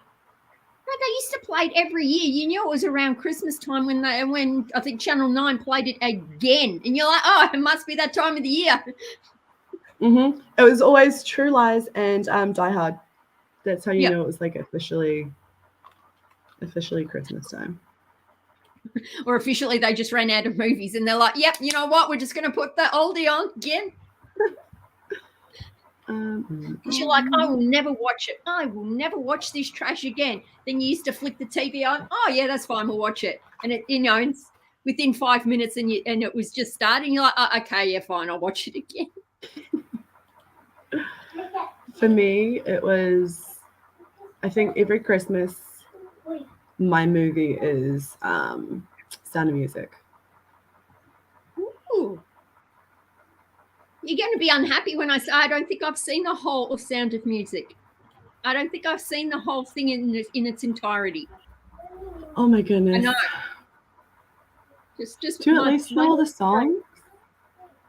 they used to play it every year. You knew it was around Christmas time when I think Channel 9 played it again. And you're like, oh, it must be that time of the year. Mm-hmm. It was always True Lies and Die Hard. That's how you Yep. know it was like officially Christmas time. Or officially they just ran out of movies and they're like, yep, you know what? We're just going to put that oldie on again. Because you're like, I will never watch it. I will never watch this trash again. Then you used to flick the TV on. Oh, yeah, that's fine. We'll watch it. And it, it's within 5 minutes and it was just starting. You're like, oh, okay, yeah, fine. I'll watch it again. For me, it was, I think every Christmas, my movie is Sound of Music. Ooh. You're going to be unhappy when I say I don't think I've seen the whole of Sound of Music. I don't think I've seen the whole thing in its entirety. Oh my goodness. I know. Just Do you at least know all the songs?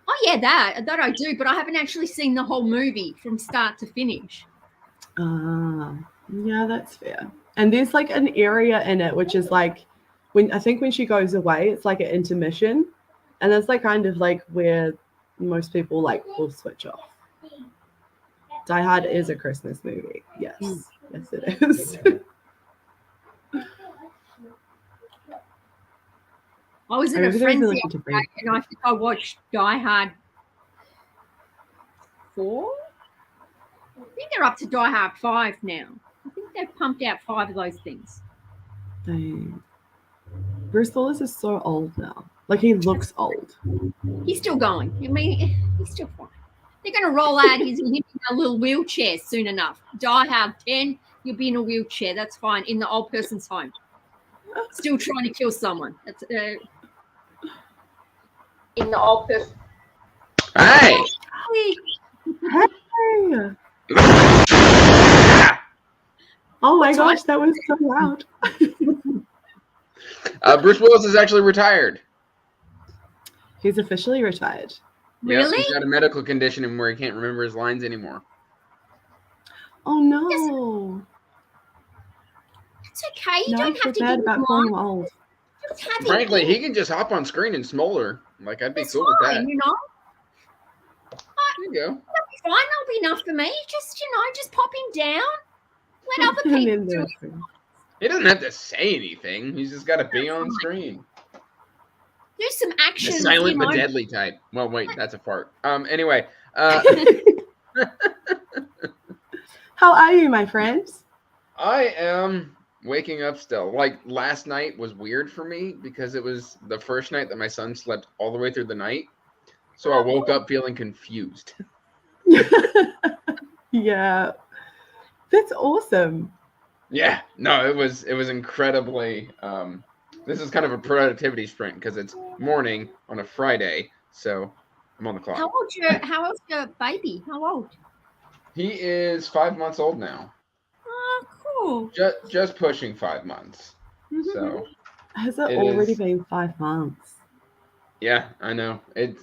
Oh yeah, that I do, but I haven't actually seen the whole movie from start to finish. Yeah, that's fair. And there's like an area in it which is like when she goes away, it's like an intermission, and that's like kind of like where most people like will switch off. Die Hard is a Christmas movie. Yes, yes it is. I was in a friend's the other day, and I think I watched Die Hard 4. I think they're up to Die Hard 5 now. I think they've pumped out 5 of those things. Dang. Bruce Willis is so old now. Like he looks old. He's still going. I mean, he's still fine. They're going to roll out him in a little wheelchair soon enough. Die Hard 10, you'll be in a wheelchair. That's fine. In the old person's home. Still trying to kill someone. That's in the old person. Hey! Hey! Oh my gosh, that was so loud. Bruce Willis is actually retired. He's officially retired. Really? Yes, he's got a medical condition where he can't remember his lines anymore. Oh no. It's okay. You No, don't I feel have to bad give about him calling lines. him old. Just have him Frankly, in. he can just hop on screen and smolder. Like, I'd be That's cool with fine, that. you know. There you go. That'll be fine. That'll be enough for me. Just pop him down. Let other And people then do it. there's- He doesn't have to say anything. He's just got to be on screen. Do some The action. silent you but know. deadly type. Well, wait, that's a fart. Anyway, How are you, my friends? I am waking up still. Like, last night was weird for me because it was the first night that my son slept all the way through the night. So I woke up feeling confused. Yeah. That's awesome. Yeah, no, it was incredibly. This is kind of a productivity sprint because it's morning on a Friday, so I'm on the clock. How old's your baby? How old? He is 5 months old now, Oh, cool. just pushing 5 months. So Has it It already is. been 5 months? yeah, I know it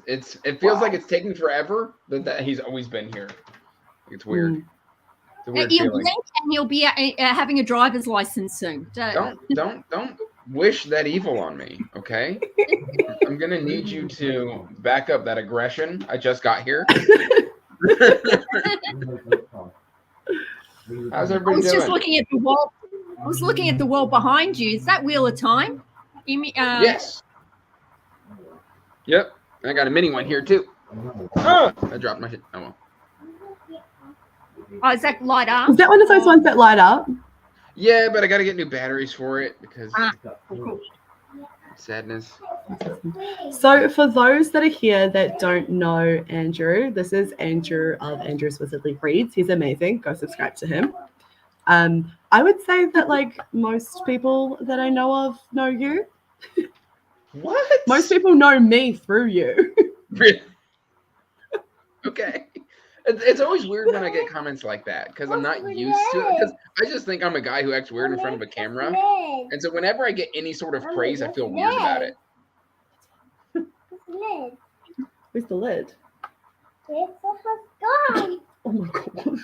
feels like it's taking forever, but that he's always been here. It's weird. It's a weird You'll feeling. blink and you'll be having a driver's license soon. Don't wish that evil on me, okay? I'm gonna need you to back up that aggression. I just got here. How's I everybody was just doing? looking at the wall. I was looking at the wall behind you. Is that Wheel of Time? Yes. Yep. I got a mini one here too. Oh, I dropped my shit. Oh well. Oh, is that light up? Is that one of those ones that light up? Yeah, but I got to get new batteries for it because Cool. sadness. So for those that are here that don't know Andrew, this is Andrew of Andrew's Wizardly Reads. He's amazing. Go subscribe to him. I would say that like most people that I know of know you. What? Most people know me through you. Really? Okay. It's always weird when I get comments like that because I'm not used to it. Because I just think I'm a guy who acts weird in front of a camera, and so whenever I get any sort of praise, I feel weird about it. Where's the lid? It's gone. Oh my god.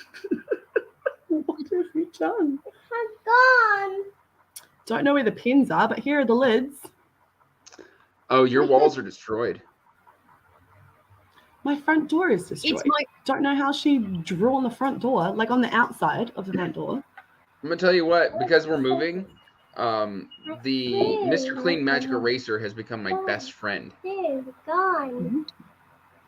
What have you done? It's gone. Don't know where the pins are, but here are the lids. Oh, your walls are destroyed. My front door is destroyed. It's my Don't know how she drew on the front door, like on the outside of the front door. I'm gonna tell you what, because we're moving, the Mr. Clean Magic Eraser has become my best friend. It's gone.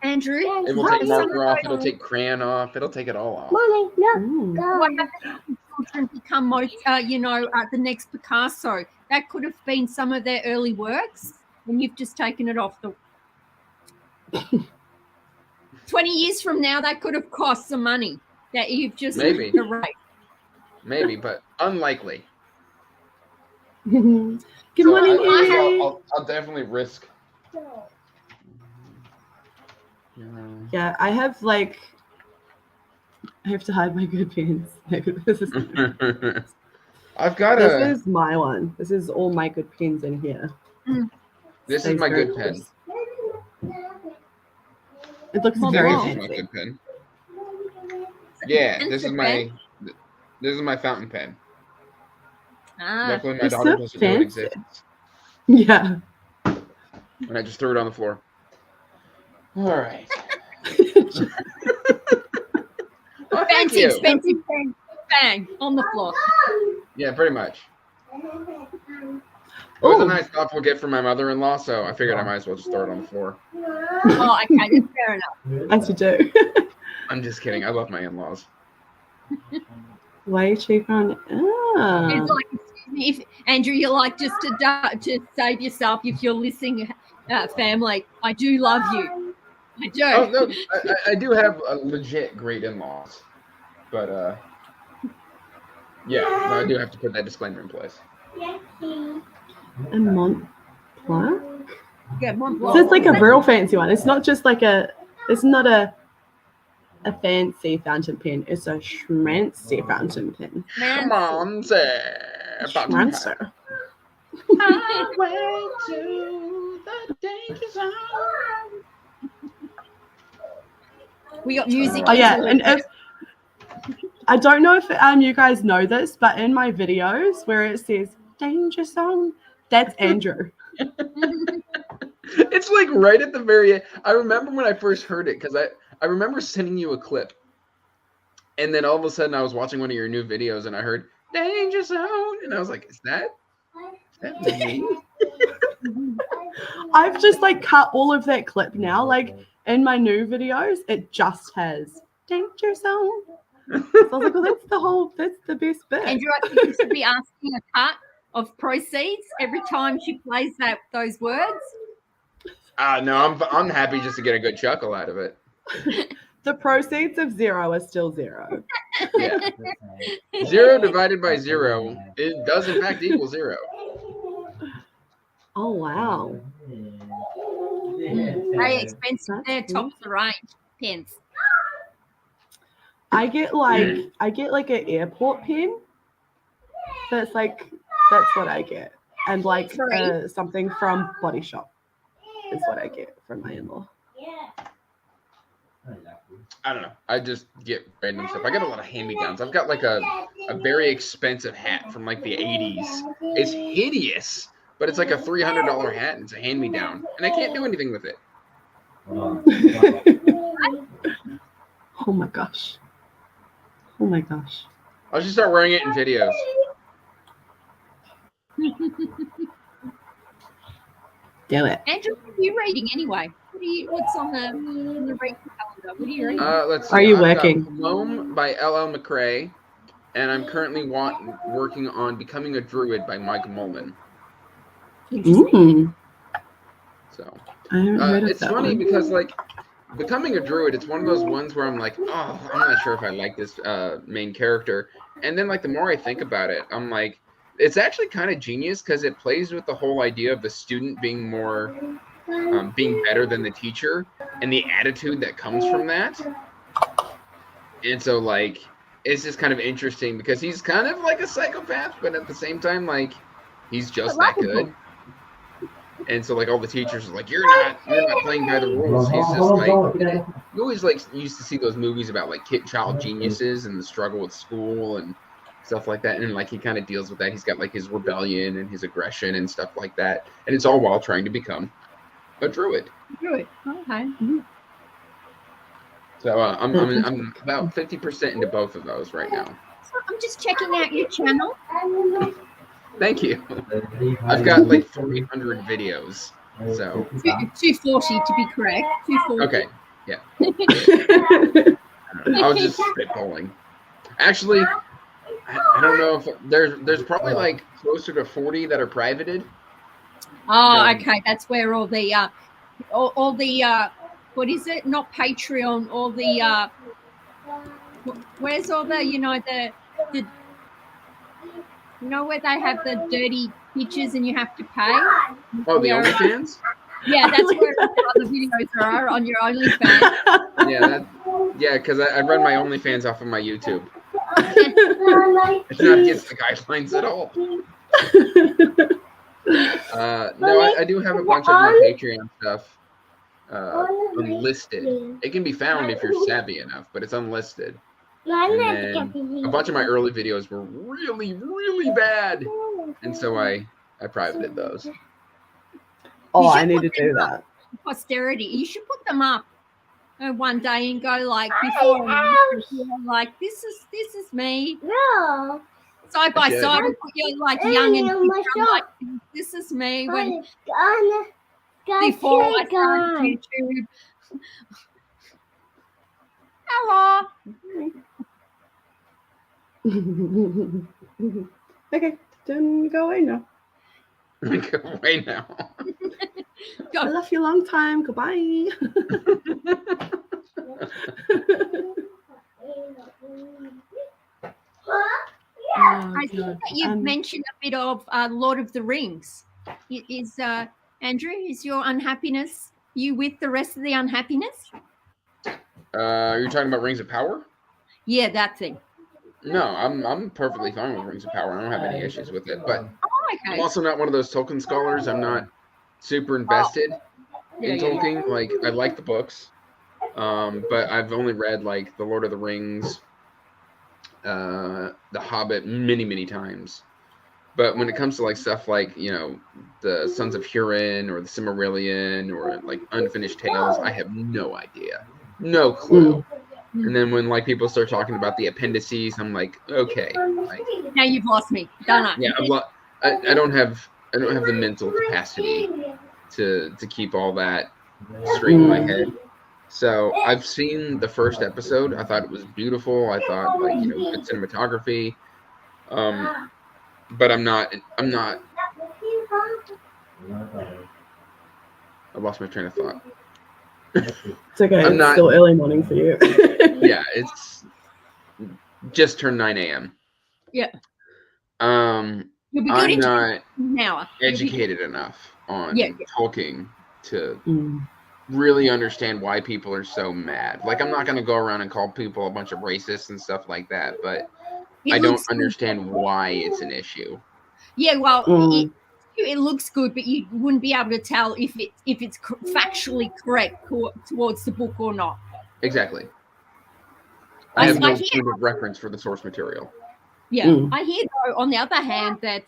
Andrew. It will take marker off, it'll take crayon off, it'll take it all off. Mommy, look. Ooh. What Gone. happens when children become most, the next Picasso? That could have been some of their early works, and you've just taken it off the. 20 years from now, that could have cost some money that you've just Maybe. erased. Maybe, but unlikely. Good So morning, I have- Izzy. I'll definitely risk. Yeah, I have like. I have to hide my good pens. This is, I've got this is my one. This is all my good pens in here. This is Stays my very good pen. close. It looks Well, very This is my fancy. good pen. Yeah, And this is the my fountain pen. Ah, Luckily, my it's daughter so doesn't know it fancy. exists, Yeah. and I just threw it on the floor. All right. Oh, thank fancy, you. expensive pen. Bang on the floor. Yeah, pretty much. It was a Ooh. nice, thoughtful gift from my mother-in-law, so I figured I might as well just throw it on the floor. Oh, okay, that's fair enough. As you do. I'm just kidding. I love my in-laws. Way cheaper on. Ah. It's like, excuse me, if Andrew, you're like just to save yourself if you're listening, family. I do love you. I do. Oh no, I do have a legit great in-laws, but yeah, no, I do have to put that disclaimer in place. A Mont Blanc? Yeah, Mont So it's Blanc. like a real fancy one. It's not just like it's not a fancy fountain pen. It's a schmancy fountain pen. Come on, sir. Schmancer. Highway to the danger zone. We got music. Oh yeah, and if I don't know if you guys know this, but in my videos where it says danger zone, that's Andrew. It's like right at the very end. I remember when I first heard it because I remember sending you a clip, and then all of a sudden I was watching one of your new videos and I heard danger zone, and I was like, is that me? I've just like cut all of that clip now. Like in my new videos, it just has danger zone. So I was like, well, that's the best bit. Andrew, I think you should be asking a cut of proceeds every time she plays those words. No, I'm happy just to get a good chuckle out of it. The proceeds of 0 are still 0. Yeah. 0 divided by 0, it does in fact equal 0. Oh wow. Very expensive. They're top of the range pens. I get like an airport pen. That's what I get. And like something from Body Shop is what I get from my in-law. I don't know. I just get random stuff. I got a lot of hand-me-downs. I've got like a very expensive hat from like the 80s. It's hideous, but it's like a $300 hat and it's a hand-me-down, and I can't do anything with it. Oh my gosh. Oh my gosh. I'll just start wearing it in videos. Do it. Andrew, what are you reading anyway? What's on the reading calendar? What are you reading? Let's see. Are you I've got working? Palome by L.L. McRae, and I'm currently working on Becoming a Druid by Mike Mullman. Mm. So I haven't heard of it's that funny one. because like Becoming a Druid, it's one of those ones where I'm like, oh, I'm not sure if I like this main character. And then like the more I think about it, I'm like, it's actually kind of genius because it plays with the whole idea of the student being more being better than the teacher and the attitude that comes from that. And so like it's just kind of interesting because he's kind of like a psychopath, but at the same time, like he's just that good. And so like all the teachers are like, you're not playing by the rules. He's just like, you always like used to see those movies about like child geniuses and the struggle with school and stuff like that. And like he kind of deals with that. He's got like his rebellion and his aggression and stuff like that. And it's all while trying to become a druid. Druid. Okay. So I'm about 50% into both of those right now. So I'm just checking out your channel. Thank you. I've got like 300 videos. So 240 to be correct. 240. okay, yeah. I was just spitballing. Actually, I don't know if there's probably like closer to 40 that are privated. Oh, okay. That's where all the what is it? Not Patreon. All the where's all the the where they have the dirty pictures and you have to pay? Oh, the OnlyFans? Yeah, that's where the other videos are on your OnlyFans. Yeah, because I run my OnlyFans off of my YouTube. It's not against the guidelines at all. No, I do have a bunch of my Patreon stuff unlisted. It can be found if you're savvy enough, but it's unlisted. And then a bunch of my early videos were really, really bad, and so I privated those. Oh, You should I need to put them do up. that. Posterity. You should put them up one day and go like before and after, like this is me No. side by Okay. side and put you like young and Oh my I'm like this is me when Gone. before I started YouTube. Hello. Okay, then go away now. Go away now. I love you a long time. Goodbye. I think that you've mentioned a bit of Lord of the Rings. Is Andrew, is your unhappiness you with the rest of the unhappiness? You're talking about Rings of Power? Yeah, that thing. No, I'm perfectly fine with Rings of Power. I don't have any issues with it. But Oh, I'm okay. also not one of those Tolkien scholars. I'm not super invested in Tolkien. Like I like the books, but I've only read like The Lord of the Rings, The Hobbit many times. But when it comes to like stuff like the Sons of Hurin or the Silmarillion or like Unfinished Tales, I have no idea, no clue. And then when like people start talking about the appendices, I'm like, okay, like, Now you've lost me. Don't I? yeah, I don't have the mental capacity to keep all that straight in my head. So I've seen the first episode. I thought it was beautiful. I thought like good cinematography. But I'm not. I lost my train of thought. It's okay. I'm It's not- still early morning for you. Yeah, it's just turned 9 a.m. Yeah. You'll You'll be good I'm in not an hour. educated enough on Yeah. Tolkien to Mm. really understand why people are so mad. Like, I'm not going to go around and call people a bunch of racists and stuff like that, but It I don't looks good. understand why it's an issue. Yeah, well, Mm. it looks good, but you wouldn't be able to tell if it's factually correct towards the book or not. Exactly. I- I have no I hear- point of reference for the source material. Yeah, Mm. I hear though. On the other hand, that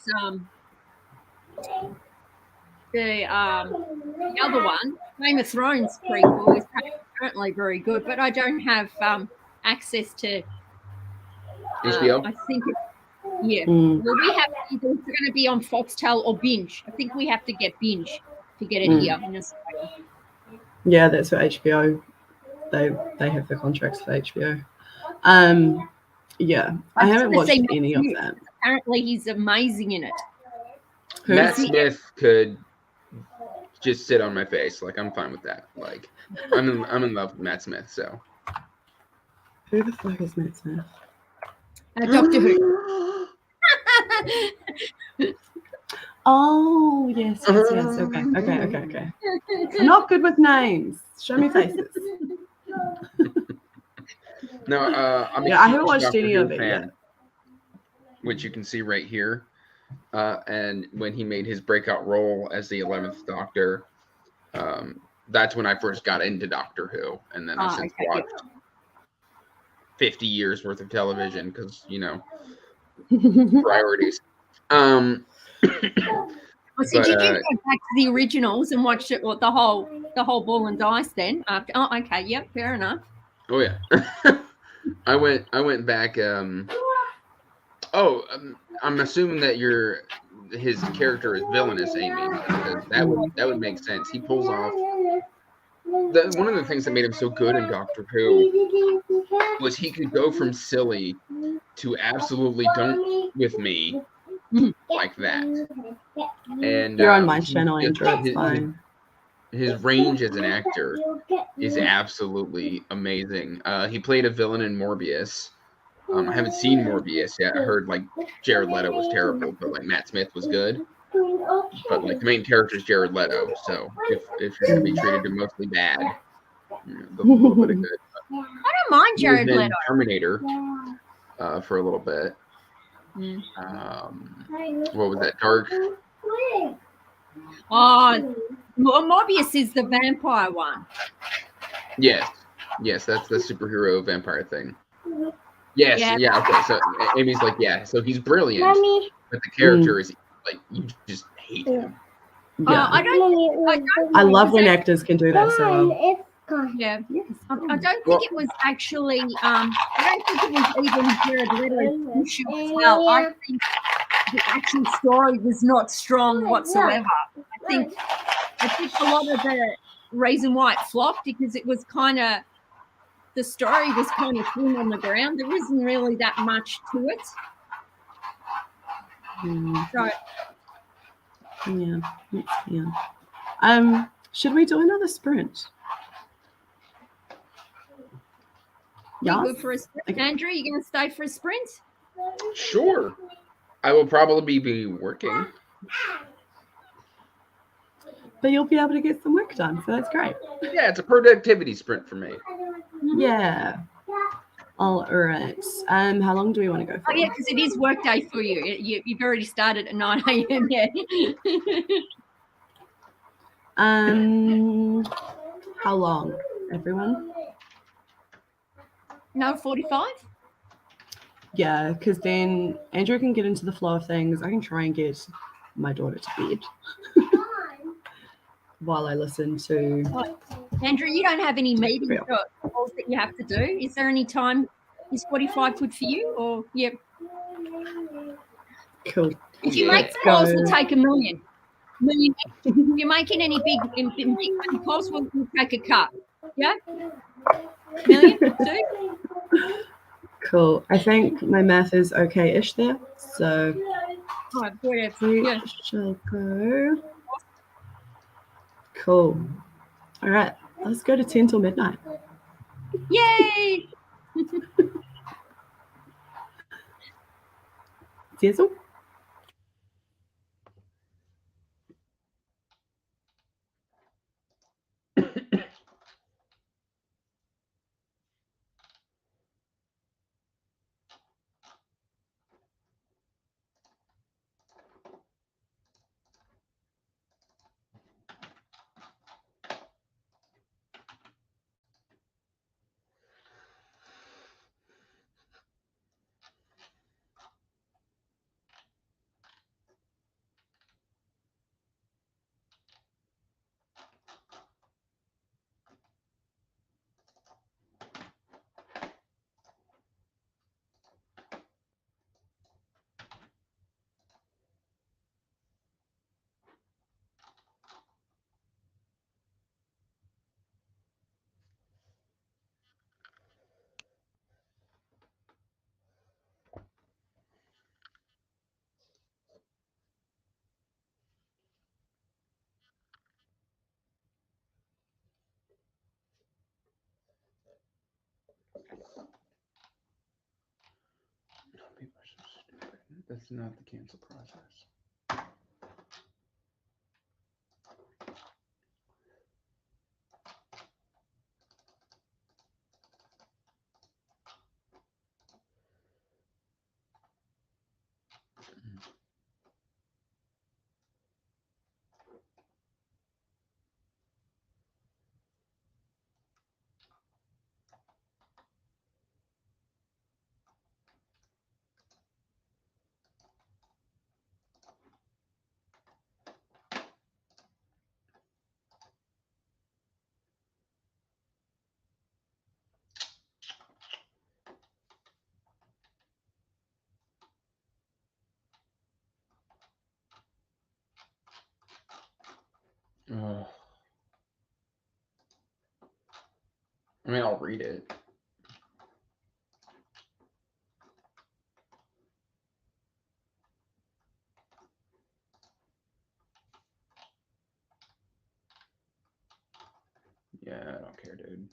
the other one, Game of Thrones prequel, is apparently very good, but I don't have access to. HBO? I think it, yeah. Mm. Well, we have either it's going to be on Foxtel or Binge. I think we have to get Binge to get it Mm. here in Australia. Yeah, that's what HBO. They have the contracts for HBO. Yeah, I just haven't wanna watched see any of Matt that. Apparently, he's amazing in it. Who's Matt he? Smith could just sit on my face. Like, I'm fine with that. Like, I'm in love with Matt Smith. So. Who the fuck is Matt Smith? Doctor Who. Oh yes. Okay. I'm not good with names. Show me faces. No, I'm a Yeah, I huge haven't watched Doctor any Who of it fan, yet. which you can see right here. And when he made his breakout role as the 11th Doctor, that's when I first got into Doctor Who, and then I since watched 50 years worth of television because priorities. So did you go back to the originals and watch it? What the whole Ball and Dice then? After okay, yep, fair enough. Oh yeah, I went back. I'm assuming that his character is villainous, Amy, because that would make sense. He pulls off. One of the things that made him so good in Doctor Who was he could go from silly to absolutely don't with me like that. And you're on my channel, Andrew. It's fine. His range as an actor is absolutely amazing. He played a villain in Morbius. I haven't seen Morbius yet. I heard like Jared Leto was terrible, but like Matt Smith was good. But like the main character is Jared Leto, so if you're gonna be treated mostly bad, a little bit of good. I don't mind Jared He was in Leto. Terminator for a little bit. Mm. What was that? Dark. Oh, Morbius is the vampire one. Yes, that's the superhero vampire thing. Yes, yeah. Okay, so Amy's like, yeah. So he's brilliant, but the character is like you just hate him. Yeah. I love when actors can do that so well. Yeah, I don't think it was actually. I don't think it was even Jared Leto's issue as well. I think the actual story was not strong whatsoever. I think a lot of the reason why it flopped because it was kind of the story was kind of thin on the ground. There isn't really that much to it. So yeah. Should we do another sprint? Yeah. Good for a sprint. Okay. Andrew, you going to stay for a sprint? Sure. I will probably be working. But you'll be able to get some work done, so that's great. Yeah, it's a productivity sprint for me. Yeah. All right. How long do we want to go for? Oh, yeah, because it is work day for you. You've already started at 9 a.m. Yeah. How long, everyone? No, 45? Yeah, because then Andrew can get into the flow of things. I can try and get my daughter to bed while I listen to... Andrew, you don't have any meetings or calls that you have to do. Is there any time? Is 45 good for you? Or, yep. Cool. If you make calls, we'll take a million. If you're making any big calls, we'll take a cut. Yeah? Million? 2? Cool. I think my math is okay-ish there. So we shall go. Cool. All right. Let's go to 10 till midnight. Yay! Cecil? That's not the cancel process. Ugh. I mean, I'll read it. Yeah, I don't care, dude.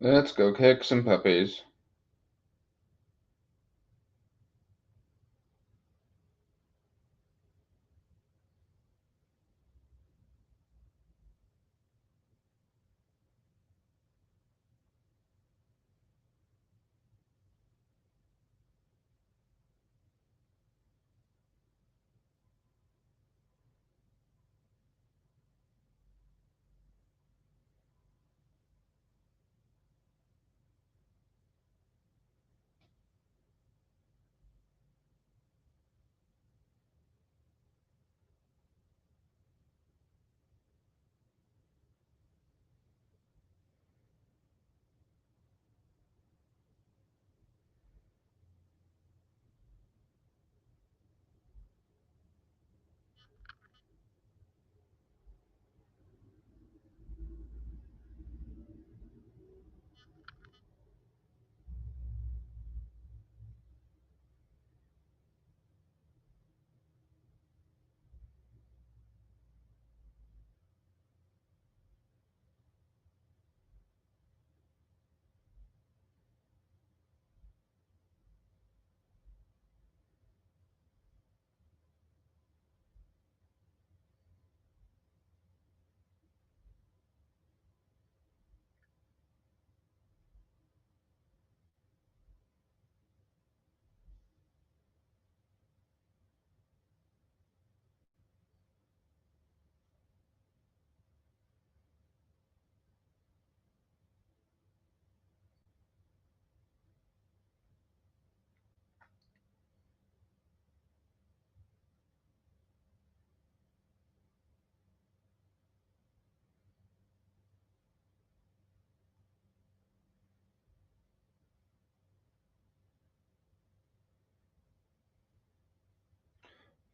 Let's go kick some puppies.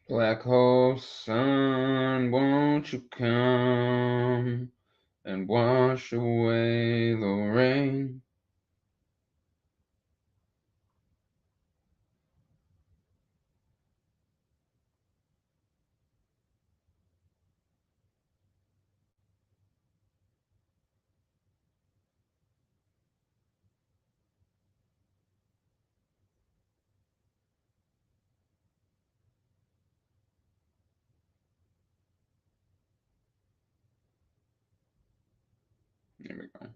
Black hole sun, won't you come and wash away the rain? There we go.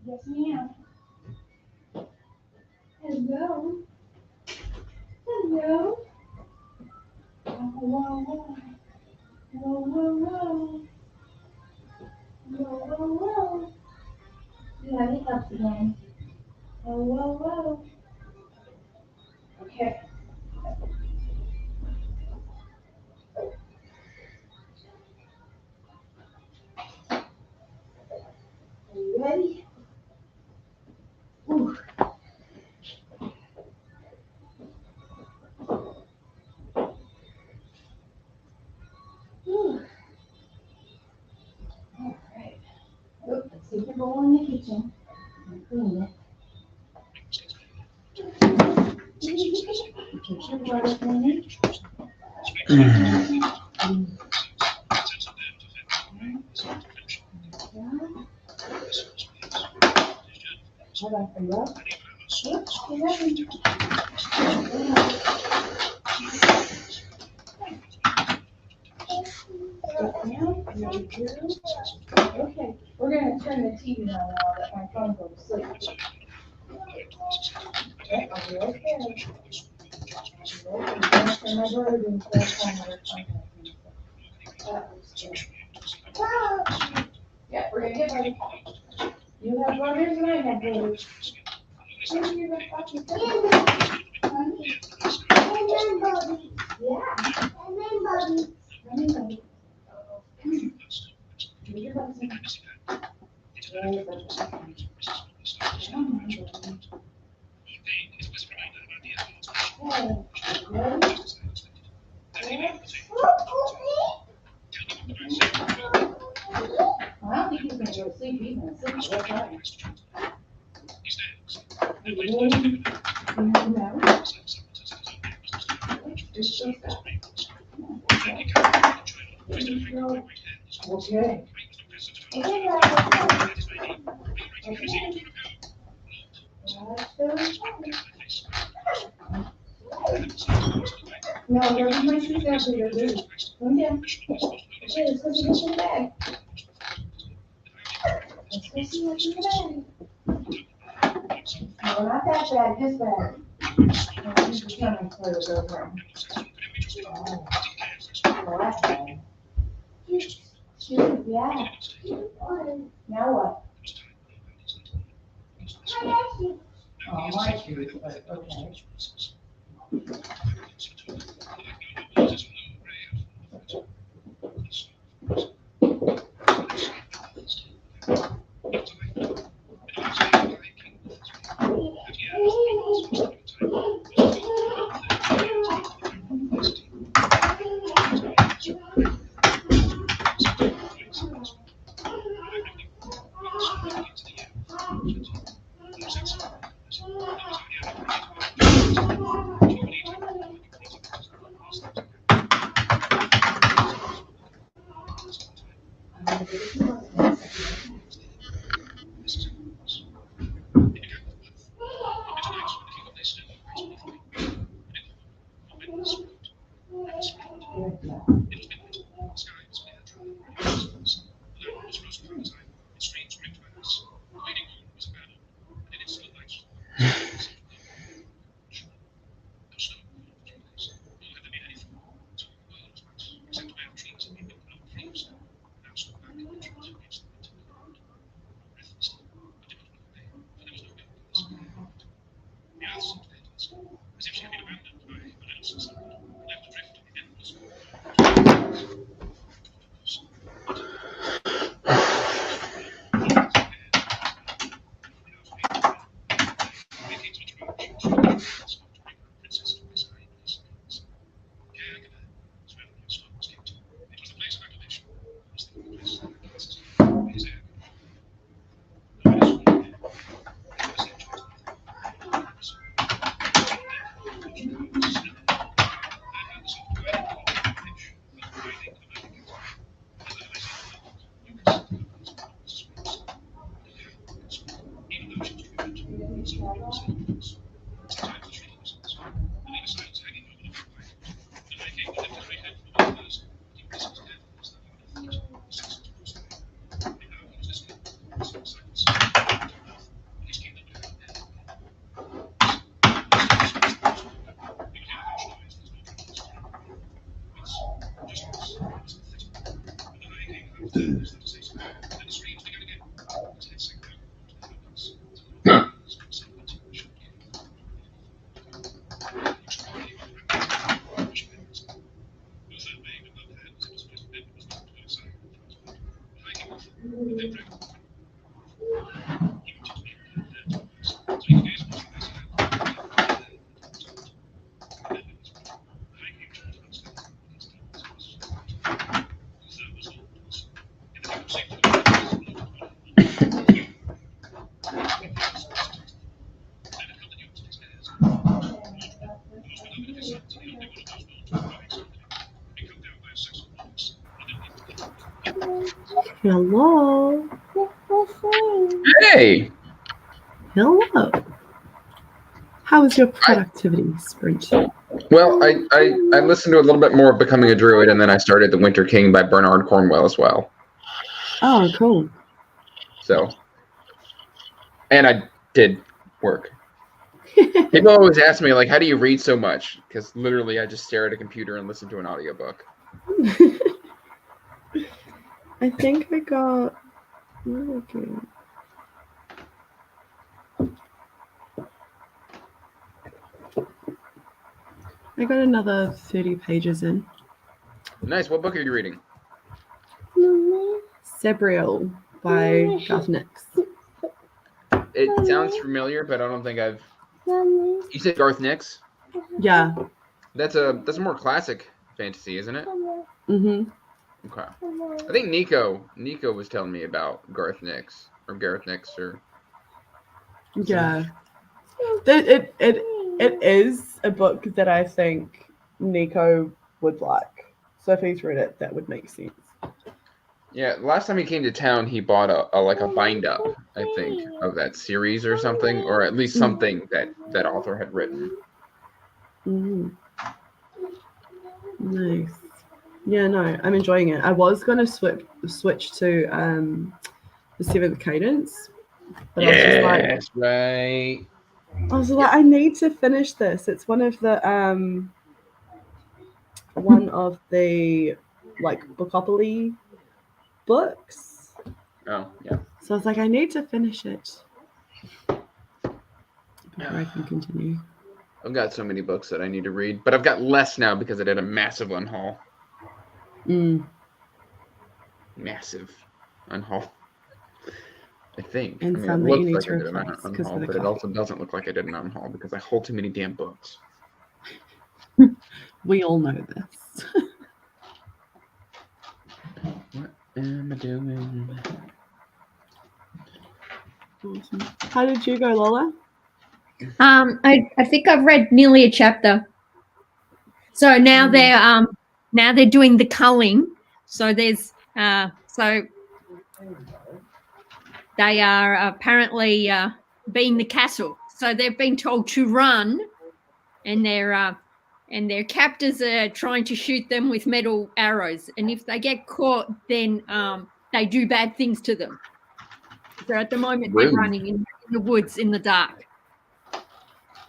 Yes, ma'am. Hello. Hello. Whoa, whoa. Whoa, whoa, whoa. Whoa, whoa, whoa. You have hiccups again. Whoa, whoa, whoa. Okay. Are you ready? Ooh. Ooh. All right. Oh, let's take your bowl in the kitchen and clean it. Put your water in it. How about the rub? Oops, the rubbing. Okay, we're gonna turn the TV on now that my phone goes to sleep. Okay, I'll be right there. I'm gonna turn my brother to the phone. Yeah, we're gonna get ready. You have brothers and I have brothers. Yeah. And then Bobby. Come here, Bobby. Give your butt in. Very good. Come on, Bobby. Okay, ready? I don't think he's gonna go to sleep. He's gonna sit the whole time. Are you ready? No. Okay. No, there's my shoes down to your boots. Come down. Okay, let's go see what's in the bag. Let's go see what's in the bag. No, not that bag, this bag. No, this is coming for the girlfriend. Oh, that bag. Shoes, yeah. Now what? Oh, my shoes, but okay. Hello. Hey, Hello. How was your productivity sprint? well, I listened to a little bit more of Becoming a Druid, and then I started The Winter King by Bernard Cornwell as well. Oh, cool. So, and I did work. People always ask me, like, how do you read so much? Because literally I just stare at a computer and listen to an audiobook. I think I got. Okay. I got another 30 pages in. Nice. What book are you reading? Sabriel by Garth Nix. It sounds familiar, but I don't think I've. You said Garth Nix? Yeah. That's a more classic fantasy, isn't it? Mm-hmm. Okay. I think Nico was telling me about Garth Nix or Gareth Nix or. Yeah. It is a book that I think Nico would like. So if he's read it, that would make sense. Yeah, last time he came to town, he bought a bind up, I think, of that series or something, or at least something that author had written. Mm. Nice. Yeah, no, I'm enjoying it. I was going to switch to the Seventh Cadence, but Yes, right. I was like, I need to finish this. It's one of the like Bookopoly books. Oh, yeah. So I was like, I need to finish it before I can continue. I've got so many books that I need to read, but I've got less now because I did a massive unhaul. Massive unhaul. I think. And I mean, some it that you looks need like to I did an replace because unhaul, of the but it coffee. also doesn't look like I did an unhaul because I haul too many damn books. We all know this. What am I doing? Awesome. How did you go, Lola? I think I've read nearly a chapter. So now they're doing the culling. So there's so they are apparently being the castle. So they've been told to run, and their captors are trying to shoot them with metal arrows. And if they get caught, then they do bad things to them. So at the moment they're running in the woods in the dark.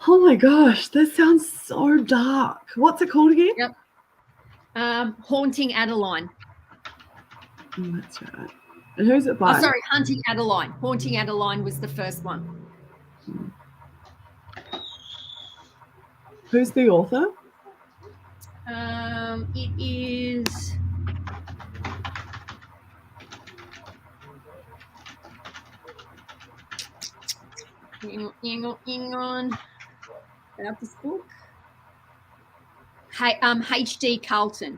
Oh my gosh, that sounds so dark. What's it called again? Yep. Haunting Adeline. Oh, that's right. And who's it by? Oh, sorry, Hunting Adeline. Haunting Adeline was the first one. Who's the author? It is. Hang on. About this book. Hey, H.D. Carlton.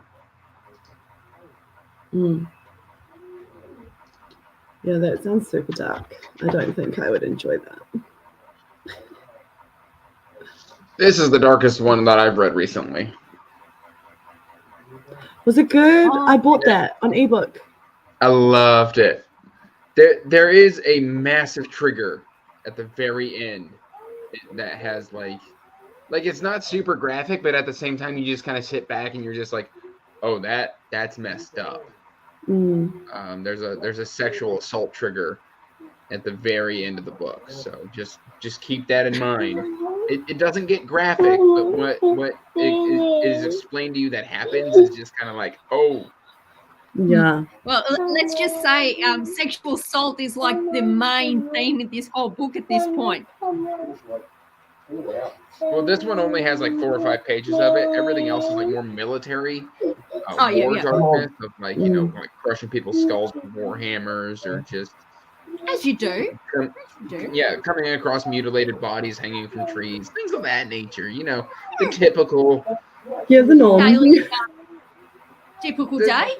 Yeah, that sounds super dark. I don't think I would enjoy that. This is the darkest one that I've read recently. Was it good? I bought that on ebook. I loved it. There is a massive trigger at the very end that has like it's not super graphic, but at the same time you just kind of sit back and you're just like, oh, that's messed up. There's a sexual assault trigger at the very end of the book, so just keep that in mind. It doesn't get graphic, but what is explained to you that happens is just kind of like, oh, Yeah. Well, let's just say sexual assault is like the main theme of this whole book at this point. Well, this one only has like 4 or 5 pages of it. Everything else is like more military. Oh, yeah, War yeah. darkness of like, you know, like crushing people's skulls with war hammers or just As you do. yeah, coming across mutilated bodies hanging from trees, things of that nature. You know, the typical. Yeah, the norm. Daily, typical day.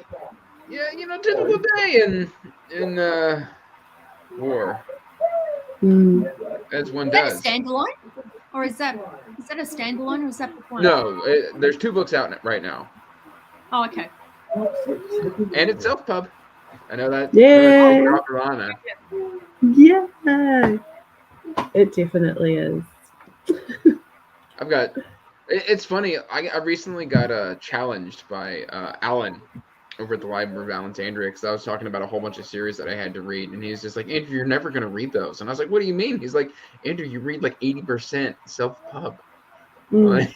Yeah, you know, typical day in war, Mm. as one Is that a does. standalone? Or is that a standalone or is that book one? No, there's 2 books out right now, Oh, okay. and it's self-pub. I know that. Yay. Lana. Yeah. It definitely is. I've got. It's funny. I recently got challenged by Alan over at the Library of Alexandria because I was talking about a whole bunch of series that I had to read, and he's just like, Andrew, you're never gonna read those. And I was like, what do you mean? He's like, Andrew, you read like 80% self-pub. Mm. Like,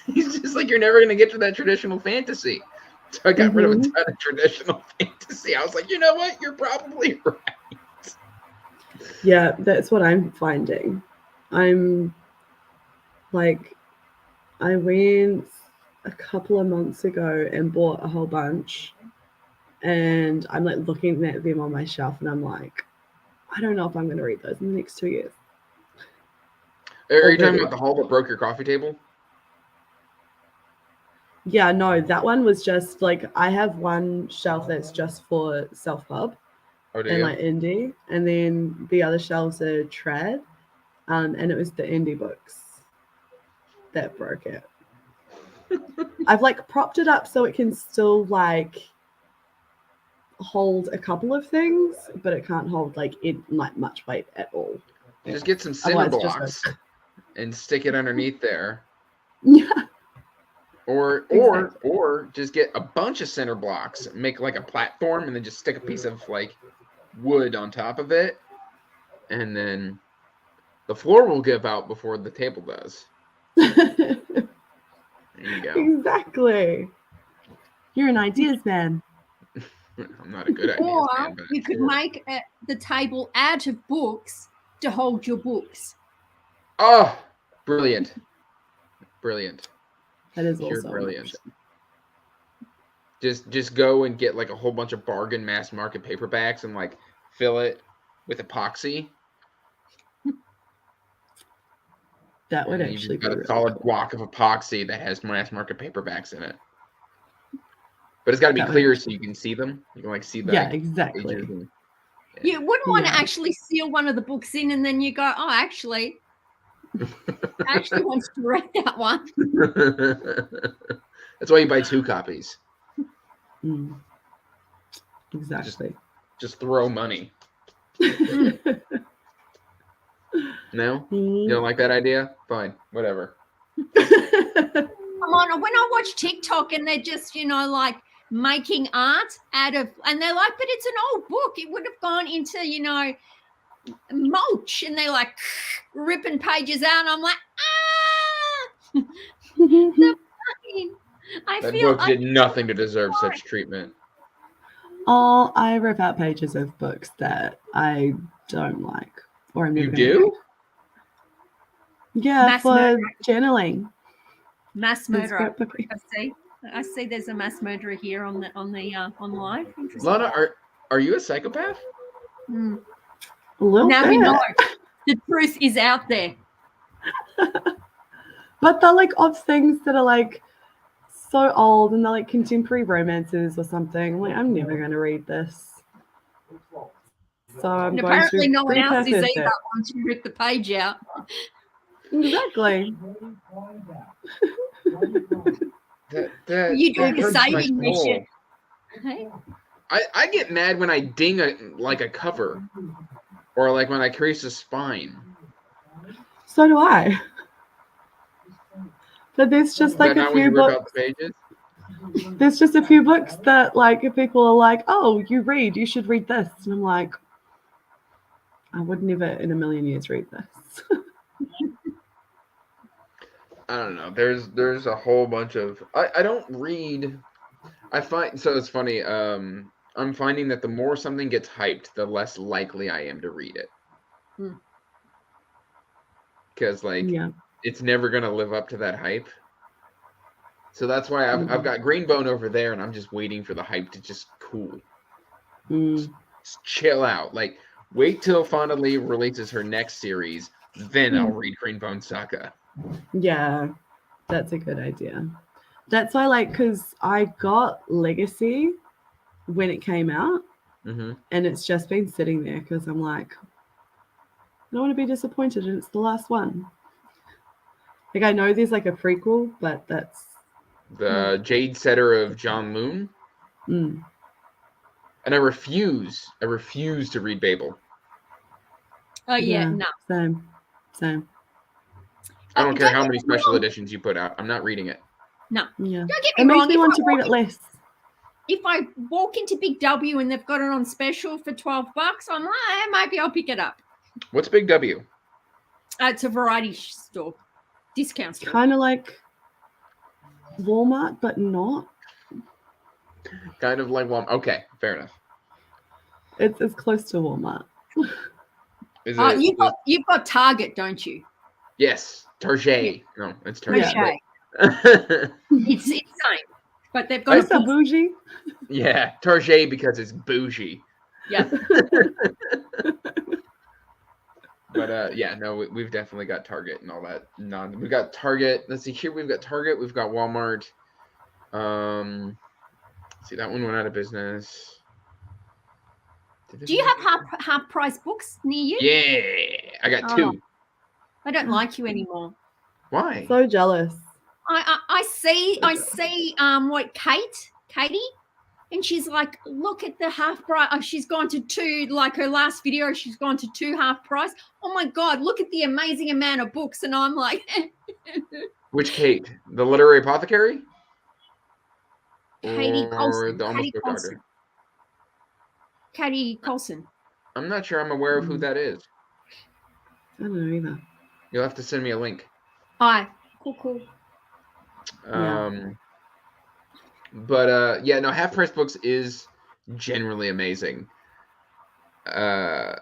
he's just like, you're never gonna get to that traditional fantasy. So I got rid of a ton of traditional fantasy. I was like, you know what? You're probably right. Yeah, that's what I'm finding. I'm like, I went a couple of months ago and bought a whole bunch, and I'm like looking at them on my shelf, and I'm like, I don't know if I'm going to read those in the next 2 years. Are you talking about The Hall That Broke Your Coffee Table? Yeah, no, that one was just like, I have one shelf that's just for self-pub Oh, do and you? like indie, and then the other shelves are trad, and it was the indie books that broke it. I've like propped it up so it can still like hold a couple of things, but it can't hold like much weight at all. Just get some cinder Otherwise, it just blocks and stick it underneath there. Yeah. Or Exactly. or just get a bunch of cinder blocks, make like a platform, and then just stick a piece of like wood on top of it, and then the floor will give out before the table does. There you go. Exactly. You're an ideas man. I'm not a good idea. Or you could make the table out of books to hold your books. Oh, brilliant. Brilliant. That is Pure also an brilliance. option. Just go and get like a whole bunch of bargain mass market paperbacks and like fill it with epoxy. That would And actually you've be got a really solid cool. block of epoxy that has mass market paperbacks in it. But it's got to be That would clear actually- so you can see them. You can like see the Yeah, exactly. pages and- You wouldn't want to Yeah. actually seal one of the books in and then you go, oh, actually, I actually want to read that one. That's why you buy 2 copies. Mm. Exactly. Just throw money. No? You don't like that idea? Fine, whatever. Come on, when I watch TikTok and they're just, like making art out of, and they're like, but it's an old book. It would have gone into, mulch, and they're like ripping pages out. And I'm like, I That feel book did nothing to deserve such treatment. Oh, I rip out pages of books that I don't like, or I'm never You gonna do? read. Yeah, Mass for murder. journaling. mass It's murderer. scrapbooking. I see. There's a mass murderer here on live. Interesting. Lana, are you a psychopath? Mm. A little Now bit. we know. The truth is out there. But they're like of things that are like so old, and they're like contemporary romances or something. I'm like, I'm never going to read this. So I'm And going apparently to no one else is repurpose either it. once you rip the page out. Exactly. That You do that the hurts my saving soul. mission. Hey? I get mad when I ding a cover, or like when I crease a spine. So do I. But there's just Is like that a not when few you rip books. out the pages? There's just a few books that like if people are like, oh, you should read this. And I'm like, I would never in a million years read this. I don't know. There's a whole bunch of I don't read I find so it's funny. I'm finding that the more something gets hyped, the less likely I am to read it. Because Yeah. it's never gonna live up to that hype. So that's why I've got Greenbone over there, and I'm just waiting for the hype to just cool. Mm. Just chill out. Like, wait till Fonda Lee releases her next series, then I'll read Greenbone Saga. Yeah, that's a good idea. That's why, like, because I got Legacy when it came out, Mm-hmm. and it's just been sitting there because I'm like, I don't want to be disappointed, and it's the last one. Like, I know there's like a prequel, but that's The Jade Setter of John Moon. mm. And I refuse to read Babel. Oh yeah, no. Same. I don't care Don't how get many me special wrong. editions you put out. I'm not reading it. Yeah. Don't get It me makes wrong. me want to read it less. If I walk into Big W and they've got it on special for $12, I'm like, maybe I'll pick it up. What's Big W? It's a variety store, discount store. Kind of like Walmart, but not. Kind of like Walmart. Okay, fair enough. It's close to Walmart. Is it? You've got Target, don't you? Yes, Target. No, it's Target. Okay. but- It's same, but they've got Oh, so bougie. yeah, Target because it's bougie. Yeah. But yeah, no, we've definitely got Target and all that. No, we got Target. Let's see here. We've got Target. We've got Walmart. See, that one went out of business. Do you have half price books near you? Yeah, I got Oh. two. I don't like you anymore. Why? So jealous. I see what Katie, and she's like, look at the half price. Oh, she's gone to two, like her last video, she's gone to two half price. Oh my God, look at the amazing amount of books. And I'm like, Which Kate? The literary apothecary? Katie Or Colson. the almost Katie book Colson. doctor? Katie Colson. I'm not sure I'm aware of who that is. I don't know either. You'll have to send me a link. Hi. Cool. Yeah. But yeah, no, half price books is generally amazing. A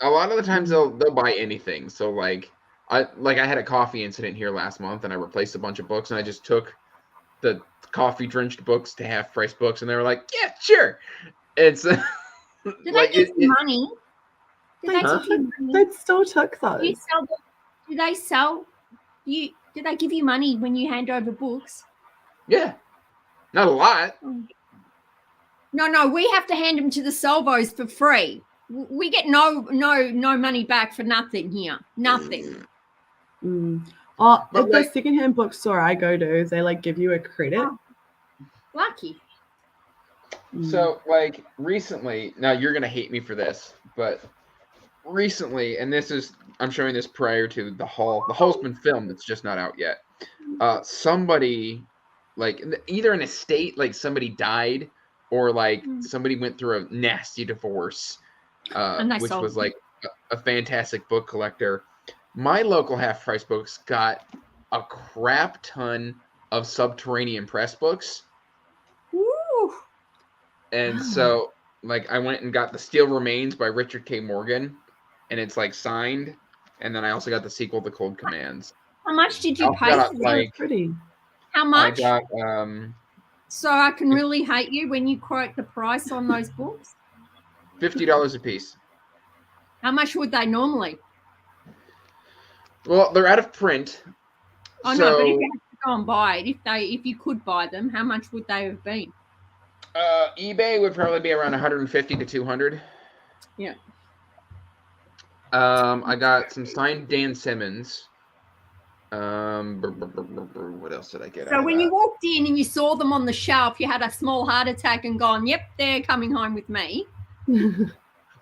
lot of the times they'll buy anything. So like I had a coffee incident here last month, and I replaced a bunch of books, and I just took the coffee drenched books to half price books, and they were like, yeah, sure. It's Do like they give you money? Do they Huh? give you money? They still took Do you those. sell them? Do they sell you? Do they give you money when you hand over books? yeah, not a lot. No, we have to hand them to the salvos for free. We get no money back for nothing here. Nothing. Mm. Oh, But at the like- secondhand bookstore I go to, they like give you a credit. Oh. Lucky. Mm. So, like, recently, now you're going to hate me for this, but recently, and I'm showing this prior to the Hall's been filmed, it's just not out yet. Somebody, like, either an estate, like somebody died, or like somebody went through a nasty divorce, And they which sold was them. like a fantastic book collector. My local half price books got a crap ton of Subterranean Press books. Woo. And so, like, I went and got The Steel Remains by Richard K. Morgan, and it's, like, signed. And then I also got the sequel, The Cold Commands. How much did you I've pay got, for So them? like, pretty. How much? I got So I can really hate you when you quote the price on those books. $50 a piece. How much would they normally? Well, they're out of print. Oh so, no, but if you had to go and buy it, if you could buy them, how much would they have been? eBay would probably be around 150 to 200. Yeah. I got some signed Dan Simmons. What else did I get? So when you walked in and you saw them on the shelf, you had a small heart attack and gone, "Yep, they're coming home with me."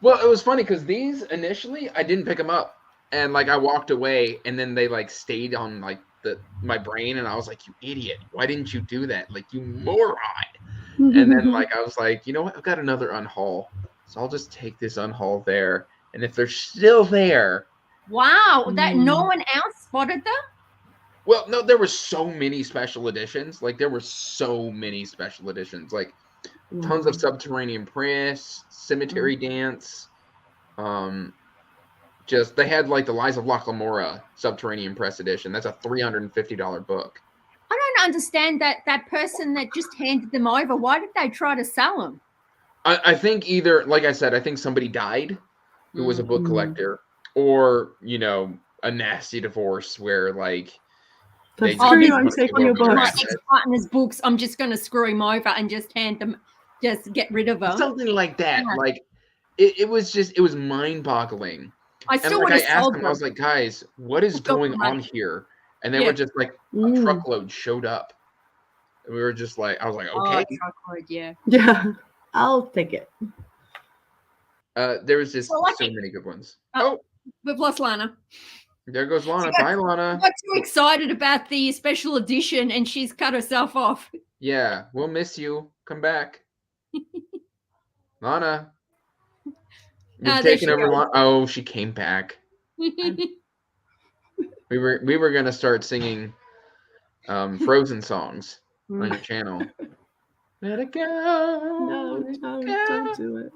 Well, it was funny because these initially I didn't pick them up, and like I walked away, and then they like stayed on like my brain, and I was like, "You idiot! Why didn't you do that? Like you moron!" And then like I was like, you know what? I've got another unhaul, so I'll just take this unhaul there, and if they're still there, Wow, that no one else spotted them. Well, no, there were so many special editions. Like there were so many special editions. Like tons of Subterranean Press, Cemetery Dance. Just they had like the Lies of Locke Lamora Subterranean Press edition. That's a $350 book. I don't understand that person that just handed them over. Why did they try to sell them? I think either, like I said, I think somebody died who was a book collector, or a nasty divorce where like That's just true. didn't I'm want to taking give your over their book. My assets. ex-partner's books, I'm just going to screw him over and just hand them, just get rid of them. Something like that. Yeah. Like it was mind-boggling. I And still like would I have asked sold them, them. I was like, guys, what is Go going for money. on here? And they Yeah. were just like, a Mm. truckload showed up. And we were just like, I was like, Oh, okay. truckload, yeah. Yeah, I'll take it. There was just So, like so it- many good ones. Oh. We've lost Lana. There goes Lana. got- Bye, Lana. I got too excited about the special edition and she's cut herself off. Yeah, we'll miss you. Come back. Lana. We've there taken she over goes. Lana. Oh, she came back. We were gonna start singing Frozen songs on your channel. Let it go. No, let it no, go. don't do it.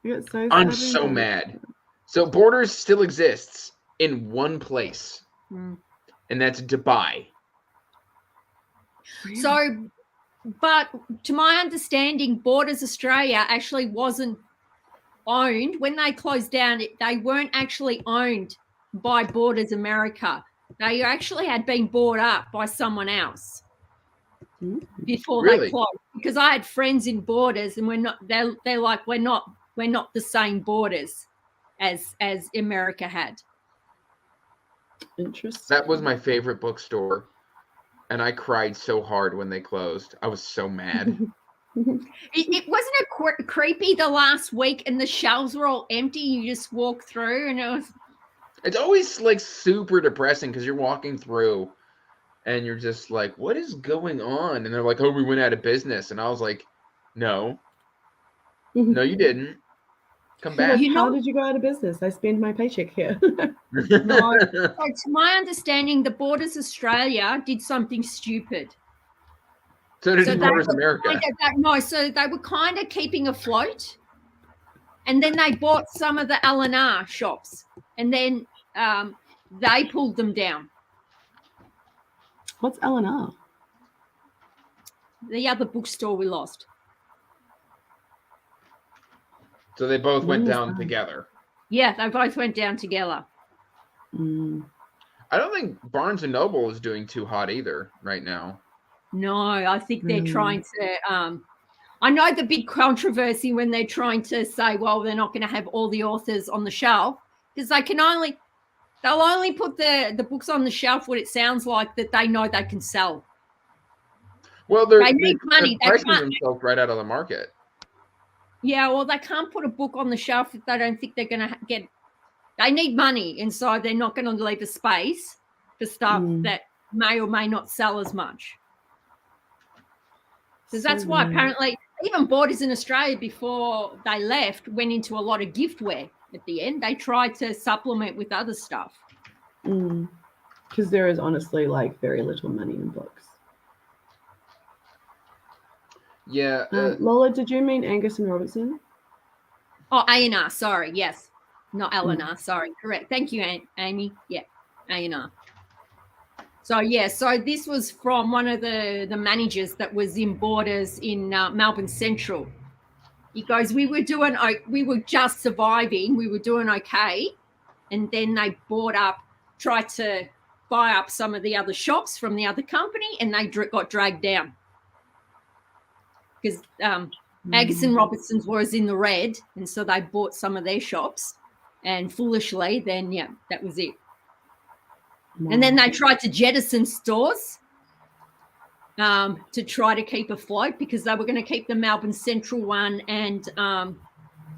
I get so I'm sad so when- mad. So Borders still exists in one place, Mm. and that's Dubai. So, but to my understanding, Borders Australia actually wasn't owned when they closed down. They weren't actually owned by Borders America. They actually had been bought up by someone else before Really? they closed. Because I had friends in Borders, and we're not. They're like we're not the same Borders as America had. Interesting. That was my favorite bookstore, and I cried so hard when they closed. I was so mad. It wasn't it creepy the last week, and the shelves were all empty. You just walk through, and it was. It's always like super depressing because you're walking through, and you're just like, "What is going on?" And they're like, "Oh, we went out of business," and I was like, "No, no, you didn't. Come back." You How know- did you go out of business? I spend my paycheck here. No. So to my understanding, the Borders Australia did something stupid. So did So Borders they- America. So they were kind of keeping afloat, and then they bought some of the L&R shops, and then they pulled them down. What's L&R? The other bookstore we lost. So they both When went was down that? together. Yeah, they both went down together. Mm. I don't think Barnes and Noble is doing too hot either right now. No, I think they're Mm. trying to. I know the big controversy when they're trying to say, well, they're not going to have all the authors on the shelf because they'll only put the books on the shelf what it sounds like that they know they can sell. Well, they're They need money. They pricing can't- themselves right out of the market. Yeah, well, they can't put a book on the shelf if they don't think they're going to get. They need money, and so they're not going to leave a space for stuff Mm. that may or may not sell as much. Because So that's why weird. apparently even Borders in Australia before they left went into a lot of giftware at the end. They tried to supplement with other stuff. Because there is honestly like very little money in books. Yeah. Lola, did you mean Angus and Robertson? Oh, A&R, sorry. Yes. Not L&R, sorry. Correct. Thank you, Amy. Yeah, A&R. So, yeah, so this was from one of the managers that was in Borders in Melbourne Central. He goes, we were just surviving. We were doing okay. And then they tried to buy up some of the other shops from the other company, and they got dragged down. Because Angus and Robertson's was in the red, and so they bought some of their shops. And foolishly, then, yeah, that was it. And then they tried to jettison stores to try to keep afloat because they were going to keep the Melbourne Central one and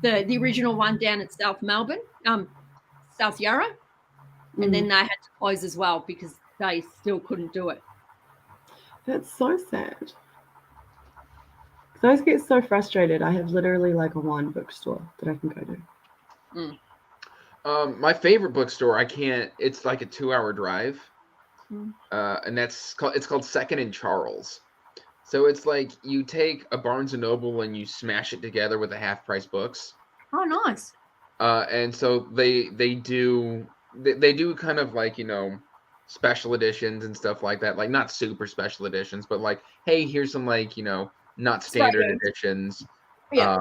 the original one down at South Melbourne, South Yarra. And then they had to close as well because they still couldn't do it. That's so sad. I always get so frustrated. I have literally like one bookstore that I can go to. My favorite bookstore, I can't. It's like a 2-hour drive, Mm. and it's called Second and Charles. So it's like you take a Barnes and Noble and you smash it together with a half-price books. Oh, nice. And so they do kind of like, special editions and stuff like that. Like not super special editions, but like, hey, here's some like, not standard Photos. editions. Yeah.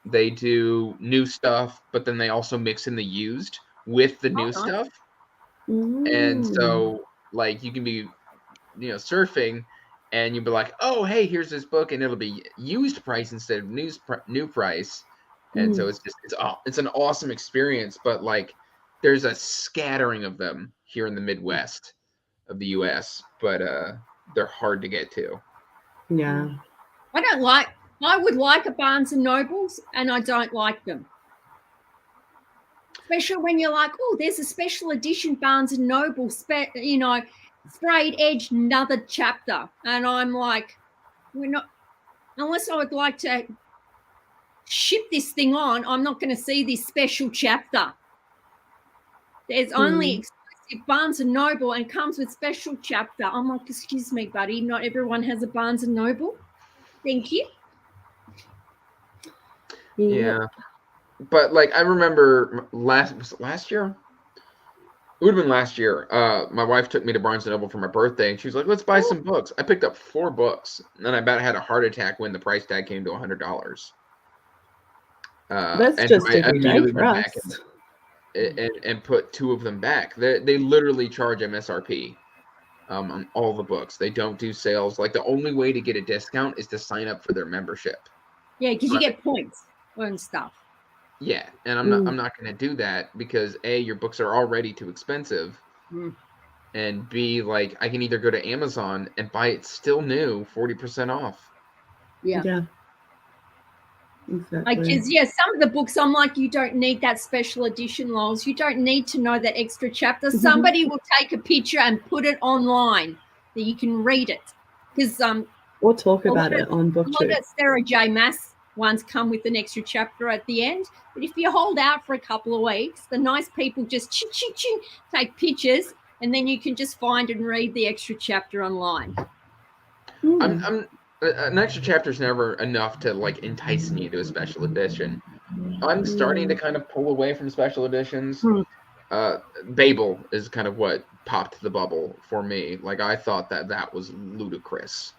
They do new stuff, but then they also mix in the used with the new nice. stuff. Mm. And so like you can be, surfing and you'll be like, oh, hey, here's this book, and it'll be used price instead of new price. And so it's an awesome experience, but like there's a scattering of them here in the Midwest of the US, but they're hard to get to. Yeah. I would like a Barnes and Nobles, and I don't like them. Especially when you're like, oh, there's a special edition Barnes and Noble, sprayed edge, another chapter. And I'm like, we're not, unless I would like to ship this thing on, I'm not going to see this special chapter. There's only exclusive Barnes and Noble and comes with special chapter. I'm like, excuse me, buddy, not everyone has a Barnes and Noble. Thank you. Yeah. But like I remember last year? It would have been last year. My wife took me to Barnes & Noble for my birthday, and she was like, let's buy some books. I picked up 4 books, and I about had a heart attack when the price tag came to $100. That's and just I a good day immediately for went us. back and put 2 of them back. They literally charge MSRP on all the books. They don't do sales. Like the only way to get a discount is to sign up for their membership. Yeah, because you get points and stuff. Yeah, and I'm not going to do that because A, your books are already too expensive, and B, like I can either go to Amazon and buy it still new, 40% off. Yeah. Exactly. Because some of the books I'm like, you don't need that special edition, Lols. You don't need to know that extra chapter. Somebody will take a picture and put it online that you can read it. Because or talk about it on a lot BookTube. of Sarah J. Maas ones come with an extra chapter at the end. But if you hold out for a couple of weeks, the nice people just take pictures, and then you can just find and read the extra chapter online. An extra chapter is never enough to like entice me to a special edition. I'm starting to kind of pull away from special editions. Babel is kind of what popped the bubble for me. Like I thought that was ludicrous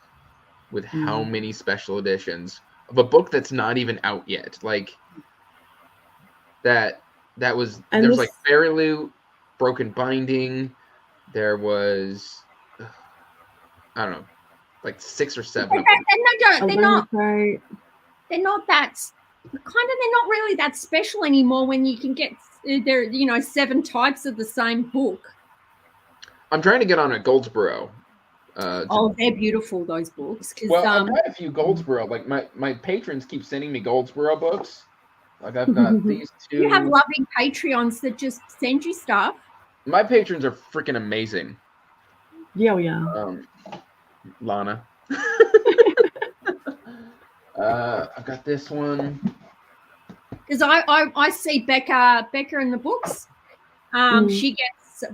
with how many special editions of a book that's not even out yet. Like that was And there's this- like Fairy Loot, Broken Binding. There was I don't know, like 6 or 7 of them. They're not really that special anymore when you can get 7 types of the same book. I'm trying to get on a Goldsboro. They're beautiful, those books. Well, I've got a few Goldsboro. Like my patrons keep sending me Goldsboro books. Like I've got these 2. You have loving Patreons that just send you stuff. My patrons are freaking amazing. Yeah, we are. Lana. I've got this one. Because I see Becca in the books. She gets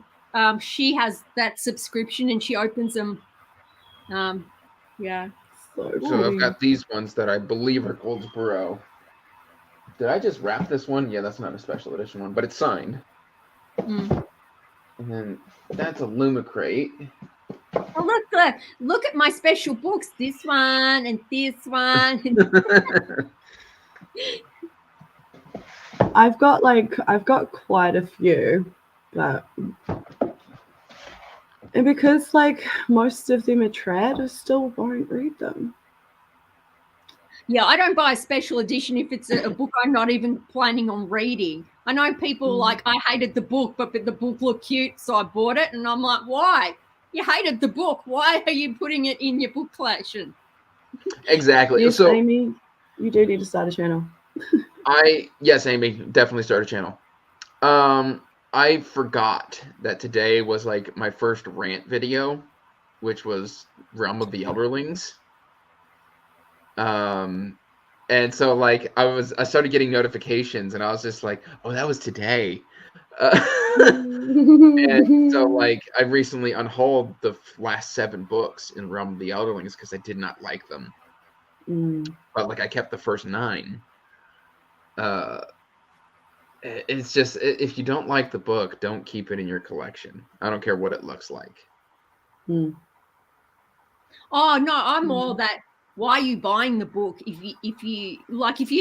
she has that subscription and she opens them. Yeah. So I've got these ones that I believe are Goldsboro. Did I just wrap this one? Yeah, that's not a special edition one, but it's signed. And then that's a Lumicrate. Oh, look at my special books. This one and this one. I've got quite a few, but and because like most of them are trad, I still won't read them. Yeah, I don't buy a special edition if it's a book I'm not even planning on reading. I know people like, I hated the book, but the book looked cute, so I bought it. And I'm like, why? You hated the book. Why are you putting it in your book collection? Exactly. Yes, So Amy, you do need to start a channel. Yes, Amy, definitely start a channel. I forgot that today was like my first rant video, which was Realm of the Elderlings. And so like I started getting notifications and I was just like, oh, that was today. And so, like, I recently unhauled the last 7 books in Realm of the Elderlings because I did not like them. But like, I kept the first 9. It's just, if you don't like the book, don't keep it in your collection. I don't care what it looks like. Oh no, I'm all that. Why are you buying the book if you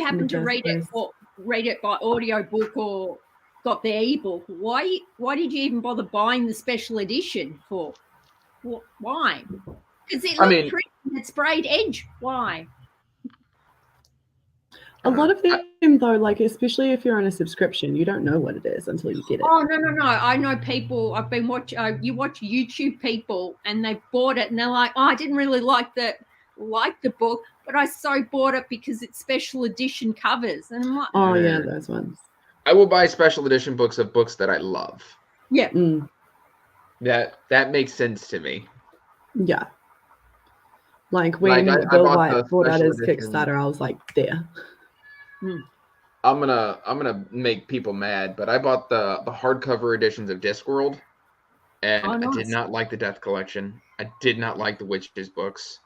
happen to read it by audio book or got the ebook? Why did you even bother buying the special edition for? Why? Because it looked pretty. It sprayed edge. Why? A lot of them, though, like especially if you're on a subscription, you don't know what it is until you get it. Oh no! I know people. I've been watching. You watch YouTube people, and they bought it, and they're like, "Oh, I didn't really like the book, but I so bought it because it's special edition covers." And I'm like, "Oh yeah, those ones." I will buy special edition books of books that I love. Yeah. That makes sense to me. Yeah. Like when Bill White brought out his Kickstarter, I was like, there. I'm gonna make people mad, but I bought the hardcover editions of Discworld, and I did not like the Death Collection. I did not like the Witches books.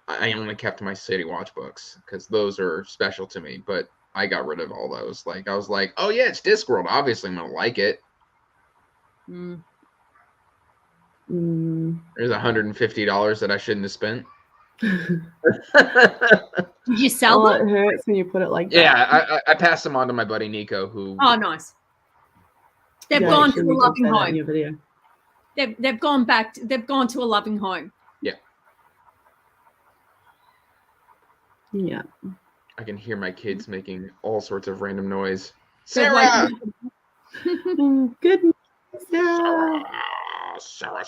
I only kept my City Watch books because those are special to me. But I got rid of all those. Like, I was like, oh yeah, it's Discworld. Obviously, I'm gonna like it. There's $150 that I shouldn't have spent. Did you sell them? It hurts when you put it like that. Yeah, I passed them on to my buddy Nico, who. Oh, nice. They've gone to a loving home. They've gone back. They've gone to a loving home. Yeah. Yeah. I can hear my kids making all sorts of random noise. Sarah. Good morning, Sarah. Sarah.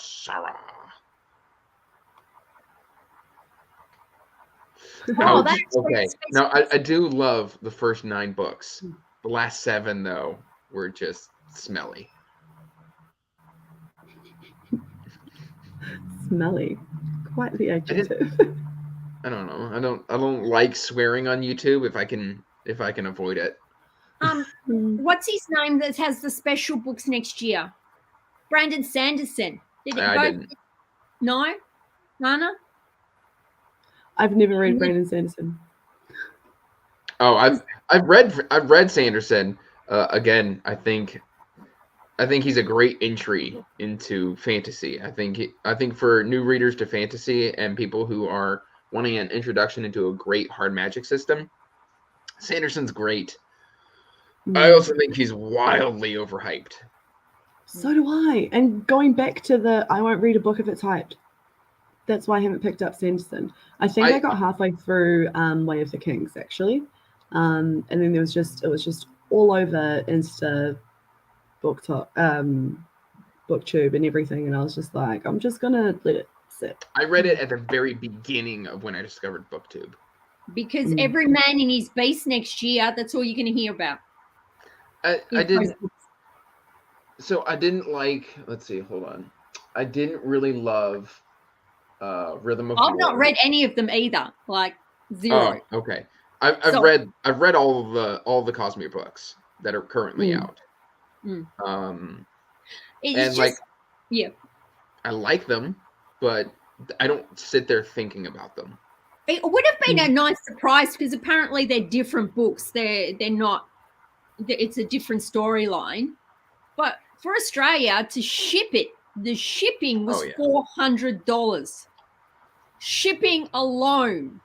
Oh, that's okay. Now, I do love the first 9 books. The last 7, though, were just smelly. Smelly. Quite the adjective. I don't know. I don't like swearing on YouTube if I can avoid it. What's his name that has the special books next year? Brandon Sanderson. I didn't. No? Nana? I've never read Brandon Sanderson. Oh, I've read Sanderson. Again, I think he's a great entry into fantasy. I think for new readers to fantasy and people who are wanting an introduction into a great hard magic system, Sanderson's great. I also think he's wildly overhyped. So do I. And going back to I won't read a book if it's hyped. That's why I haven't picked up Sanderson. I think I got halfway through Way of the Kings, actually. And then it was just all over Insta, BookTube and everything. And I was just like, I'm just going to let it sit. I read it at the very beginning of when I discovered BookTube. Because every man in his beast next year, that's all you're going to hear about. I didn't. So I didn't like, let's see, hold on. I didn't really love Rhythm of War. I've not read any of them either. Like 0. Oh, okay. I've read all the Cosmere books that are currently out. It's and just, like, yeah, I like them, but I don't sit there thinking about them. it would have been a nice surprise because apparently they're different books. They're not. It's a different storyline, but for Australia to ship it, the shipping was $400. Shipping alone,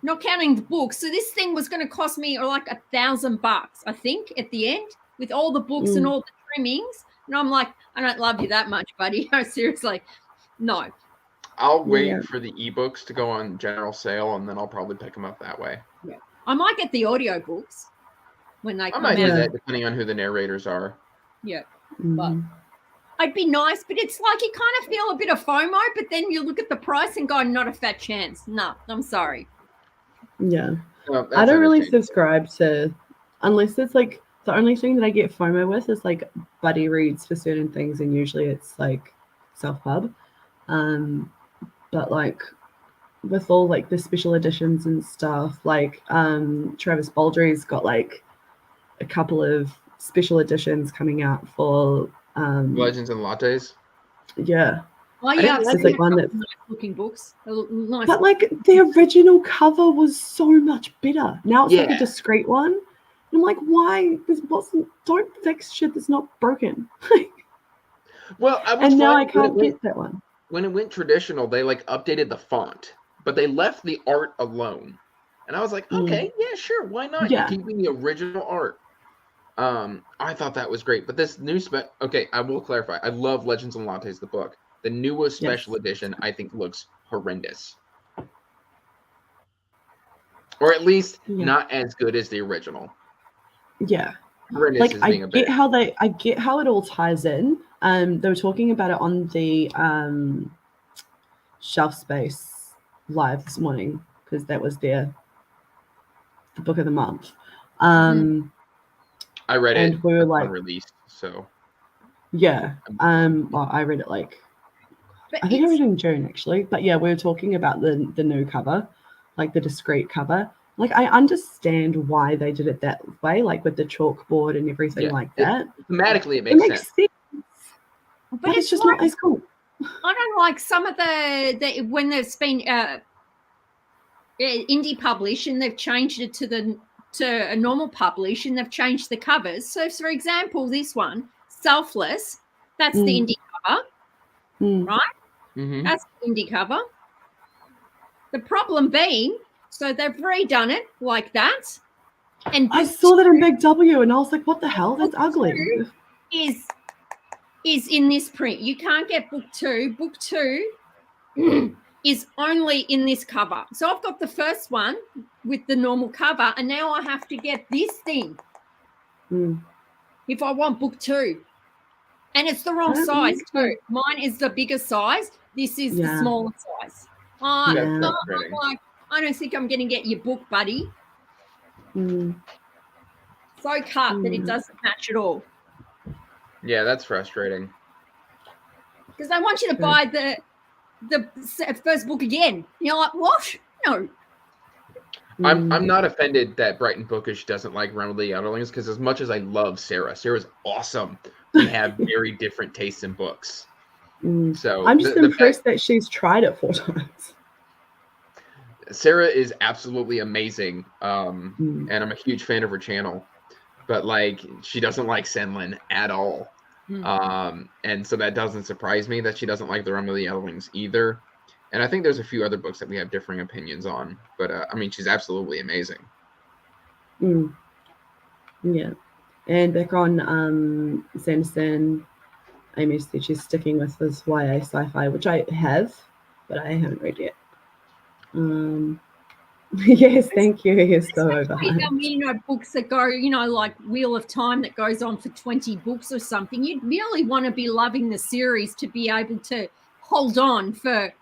not counting the books. So this thing was going to cost me like $1,000, I think, at the end with all the books and all the trimmings. And I'm like, I don't love you that much, buddy. No, seriously, no. I'll wait for the ebooks to go on general sale, and then I'll probably pick them up that way. Yeah, I might get the audio books when they come I might out. do that depending on who the narrators are. Yeah, but I'd be nice, but it's like you kind of feel a bit of FOMO, but then you look at the price and go, not a fat chance. No, I'm sorry. Yeah. No, I don't really subscribe to, unless it's like, the only thing that I get FOMO with is like buddy reads for certain things, and usually it's like self-pub. But like with all like the special editions and stuff, like Travis Baldry's got like a couple of special editions coming out for Legends and Lattes. yeah. Oh didn't yeah, I've like seen it. a One couple that's- of nice-looking books. Nice. But like the original cover was so much better. Now it's like a Yeah. discreet one. I'm like, why? This wasn't. Don't fix shit that's not broken. Well, I was And now I fine when it can't went- get that one. when it went traditional, they like updated the font, but they left the art alone. And I was like, Mm. okay, yeah, sure, why not? Yeah. You're keeping the original art. I thought that was great. But this new okay, I will clarify. I love Legends and Lattes, the book. The newest Yes. special edition, I think, looks horrendous. Or at least Yeah. not as good as the original. Yeah. Horrendous Like is I being a bit. get how it all ties in. They were talking about it on the Shelf Space live this morning because that was the book of the month. I read and it we were upon like- release, so Yeah. Well, I read it like But I think I it's- read it in June actually. But yeah, we were talking about the new cover, like the discreet cover. Like I understand why they did it that way, like with the chalkboard and everything Yeah, like that. thematically it It makes makes sense. sense, but it's just not as cool. I don't like some of the when there's been indie publish and they've changed it to a normal publish and they've changed the covers. So, for example, this one, Selfless, that's the Mm. indie cover. Mm. Mhm. That's the indie cover. The problem being, so they've redone it like that, and I book saw that in Big W and I was like, what the hell? That's ugly. is in this print. You can't get book two. Book two is only in this cover. So I've got the first one with the normal cover, and now I have to get this thing Mm. if I want book two. And it's the wrong I don't size think too. Mine is the bigger size. This is the Yeah. smaller size. Yeah. That's I'm frustrating. like, I don't think I'm going to get your book, buddy. Mm. So cut that it Mm. doesn't match at all. Yeah, that's frustrating. Because they want you to Good. buy the first book again. And you're like, what? No. I'm Mm. not offended that Brighton Bookish doesn't like Remedy Underlings because as much as I love Sarah's awesome. We have very different tastes in books. Mm. So I'm just the fact- impressed that she's tried it 4 times. Sarah is absolutely amazing. Mm. And I'm a huge fan of her channel. But like she doesn't like Senlin at all. And so that doesn't surprise me that she doesn't like the Realm of the Elderlings either. And I think there's a few other books that we have differing opinions on. But I mean, she's absolutely amazing. Mm. Yeah. And back on Sanderson, Amy said she's sticking with this YA sci-fi, which I have, but I haven't read yet. Yes, thank you. You're so overhyped. Books that go, like Wheel of Time that goes on for 20 books or something. You'd really want to be loving the series to be able to hold on for,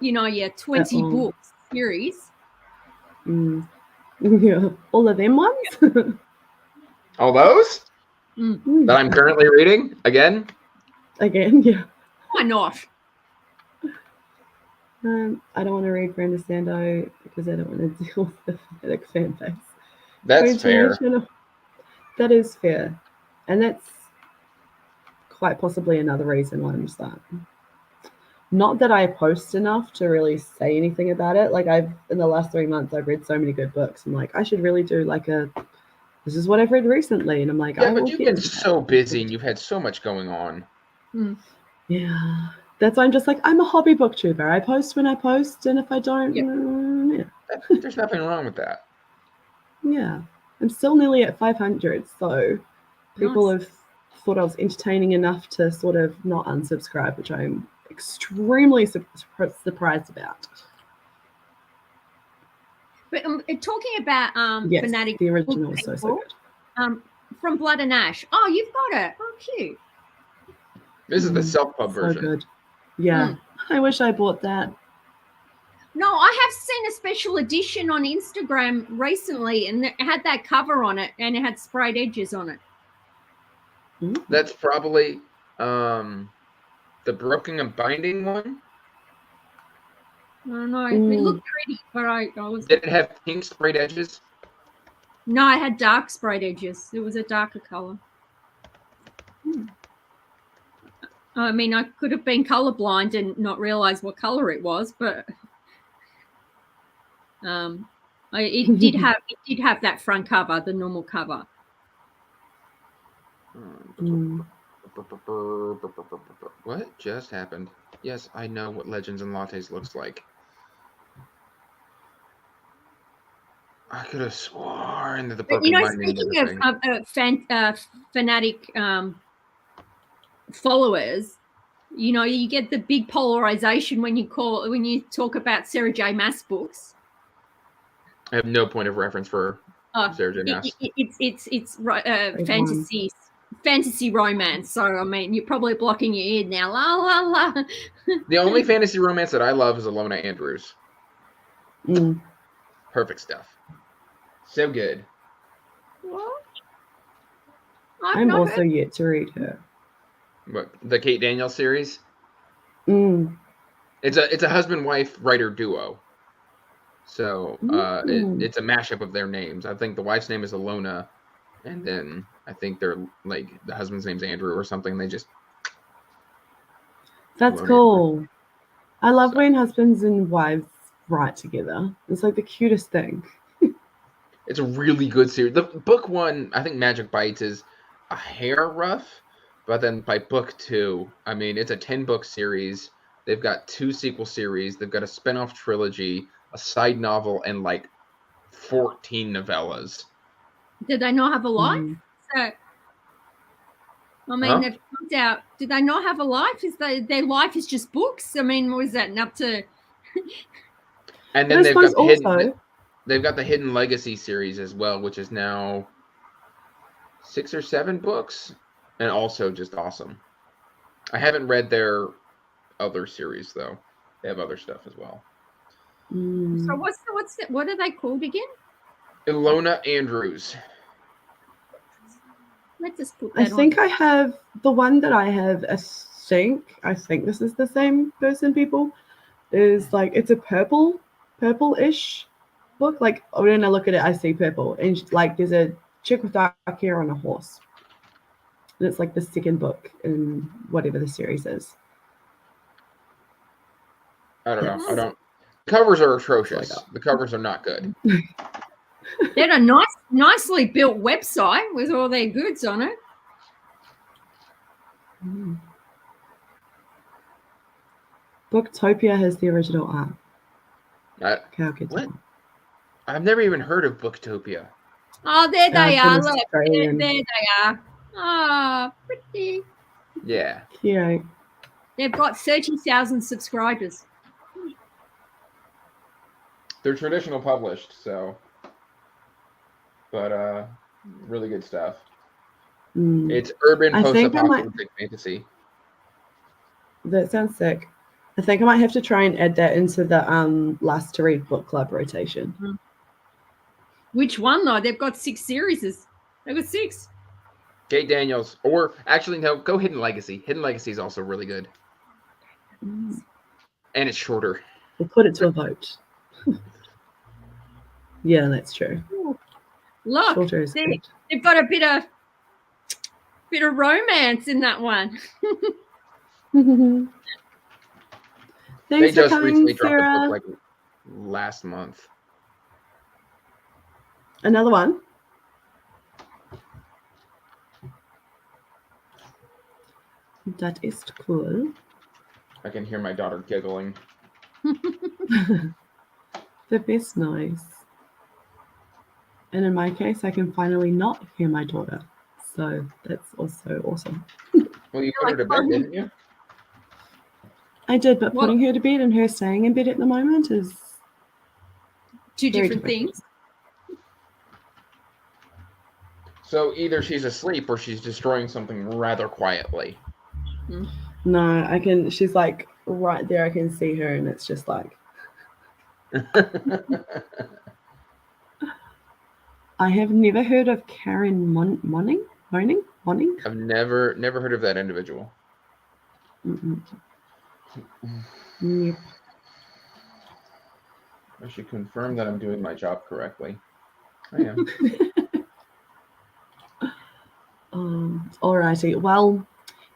your 20 long. books series. Mm. Yeah. All of them ones? All those Mm. that I'm currently reading again. Again, yeah. Why not? I don't want to read Brenda Sando because I don't want to deal with the pathetic fan base. That's fair. That is fair. And that's quite possibly another reason why I'm just like, not that I post enough to really say anything about it. Like in the last 3 months, I've read so many good books. I'm like, I should really do like this is what I've read recently. And I'm like, Yeah, I will but you've get been into that. so busy and you've had so much going on. Yeah. That's why I'm just like, I'm a hobby booktuber. I post when I post, and if I don't, Yep. There's nothing wrong with that. yeah. I'm still nearly at 500, so people Nice. have thought I was entertaining enough to sort of not unsubscribe, which I'm extremely surprised about. But talking about Yes, Fanatic the original was so people, good. from Blood and Ash. Oh, you've got it. Oh, cute. This is the Mm, self-pub So version. good. Yeah. I wish I bought that. No, I have seen a special edition on Instagram recently, and it had that cover on it, and it had sprayed edges on it. That's probably the Broken and Binding one. I don't know. It Mm. looked pretty, but I was. Did it have pink sprayed edges? No, I had dark sprayed edges. It was a darker color. I mean, I could have been colorblind and not realize what color it was, but it did have that front cover, the normal cover. Mm. What just happened? Yes, I know what Legends and Lattes looks like. I could have sworn that the But you know, Pokemon speaking of fanatic followers, you know, you get the big polarization when you talk about Sarah J. Maas books. I have no point of reference for Sarah J. Maas. It's fantasy romance. So I mean, you're probably blocking your ear now. La la la. The only fantasy romance that I love is Alona Andrews. Mm. Perfect stuff. So good. What? I'm also yet to read her. What, the Kate Daniels series? Mm. It's a husband-wife writer duo. So it's a mashup of their names. I think the wife's name is Alona, and then I think they're like the husband's name's Andrew or something. They just That's Alona cool. I love when husbands and wives write together. It's like the cutest thing. It's a really good series. The book one, I think Magic Bites is a hair rough, but then by book two, I mean, it's a 10-book series. They've got 2 sequel series. They've got a spin-off trilogy, a side novel, and like 14 novellas. Did they not have a life? Mm. So, I mean, they've put out. Did they not have a life? Their life is just books? I mean, was that up to? And then they've got the Hidden Legacy series as well, which is now 6 or 7 books, and also just awesome. I haven't read their other series though. They have other stuff as well. Mm. So what are they called again? Alona Andrews. Let's just put I that think on. I have the one that I have. I think this is the same person. People is like it's a purple-ish book. Like when I look at it, I see purple, and like there's a chick with dark hair on a horse, and it's like the second book in whatever the series is. I don't know. Yes. I don't. Covers are atrocious. Like The covers are not good. They're a nicely built website with all their goods on it. Mm. Booktopia has the original art. I, How good. What? I've never even heard of Booktopia. Oh, there they are. goodness, Look, Australian. there they are. Oh, pretty. Yeah. Cute. They've got 30,000 subscribers. They're traditional published, so. But really good stuff. Mm. It's urban I think I might- post-apocalyptic fantasy. That sounds sick. I think I might have to try and add that into the last to read book club rotation. Which one though? They've got 6 series. They've got 6. Kate Daniels, or actually no, go Hidden Legacy. Hidden Legacy is also really good, and it's shorter. We'll put it to a vote. Yeah, that's true. Look, Shorter is good. they've got a bit of romance in that one. They Thanks for just coming, recently dropped a Sarah. book like last month. Another one. That is cool. I can hear my daughter giggling. The best noise. And in my case, I can finally not hear my daughter. So that's also awesome. Well, you put her to bed, didn't you? I did, but Well- putting her to bed and her staying in bed at the moment is 2 Very different different. things. So either she's asleep or she's destroying something rather quietly. no, I can she's like right there, I can see her and it's just like I have never heard of Karen Moning? I've never heard of that individual. Mm-mm. Yep. I should confirm that I'm doing my job correctly. I am. Alrighty. Well,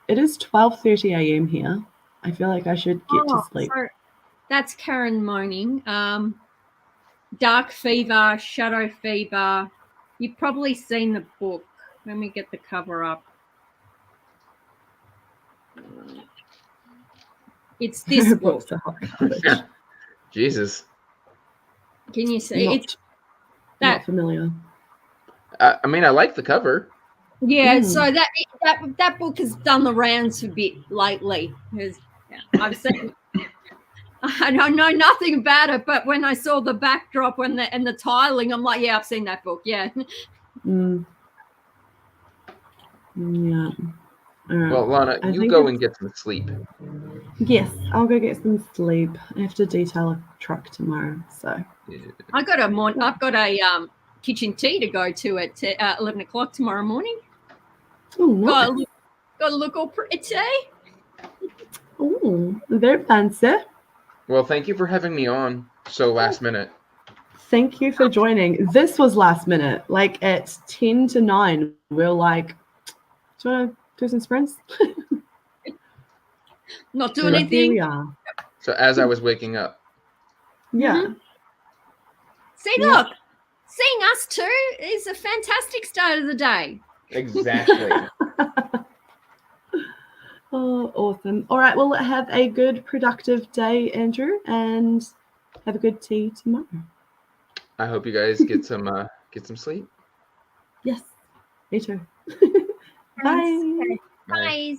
it is 12:30 a.m. here. I feel like I should get to sleep. So that's Karen moaning. Dark Fever, Shadow Fever. You've probably seen the book. Let me get the cover up. It's this book. Books are hot garbage. Jesus. Can you see? It's Not that. familiar. I mean, I like the cover. Yeah. Mm. So that book has done the rounds a bit lately. I've seen. I don't know nothing about it, but when I saw the backdrop and the tiling, I'm like, yeah, I've seen that book. Yeah. Mm. Yeah. All right. Well, Lana, I you think go it's- and get some sleep. Yes, I'll go get some sleep. I have to detail a truck tomorrow, so. I've got a kitchen tea to go to at 11 o'clock tomorrow morning. Oh, nice. Got to look all pretty. Oh, very fancy. Well, thank you for having me on so last minute. Thank you for joining. This was last minute. Like at 10 to 9, we're like, do you want to do some sprints? Not doing Here we anything. are. So as I was waking up, Yeah. See, Yeah. look, seeing us two is a fantastic start of the day. exactly. Oh, awesome. All right. Well, have a good, productive day, Andrew, and have a good tea tomorrow. I hope you guys get some sleep. Yes. Me too. Bye. Bye. Bye.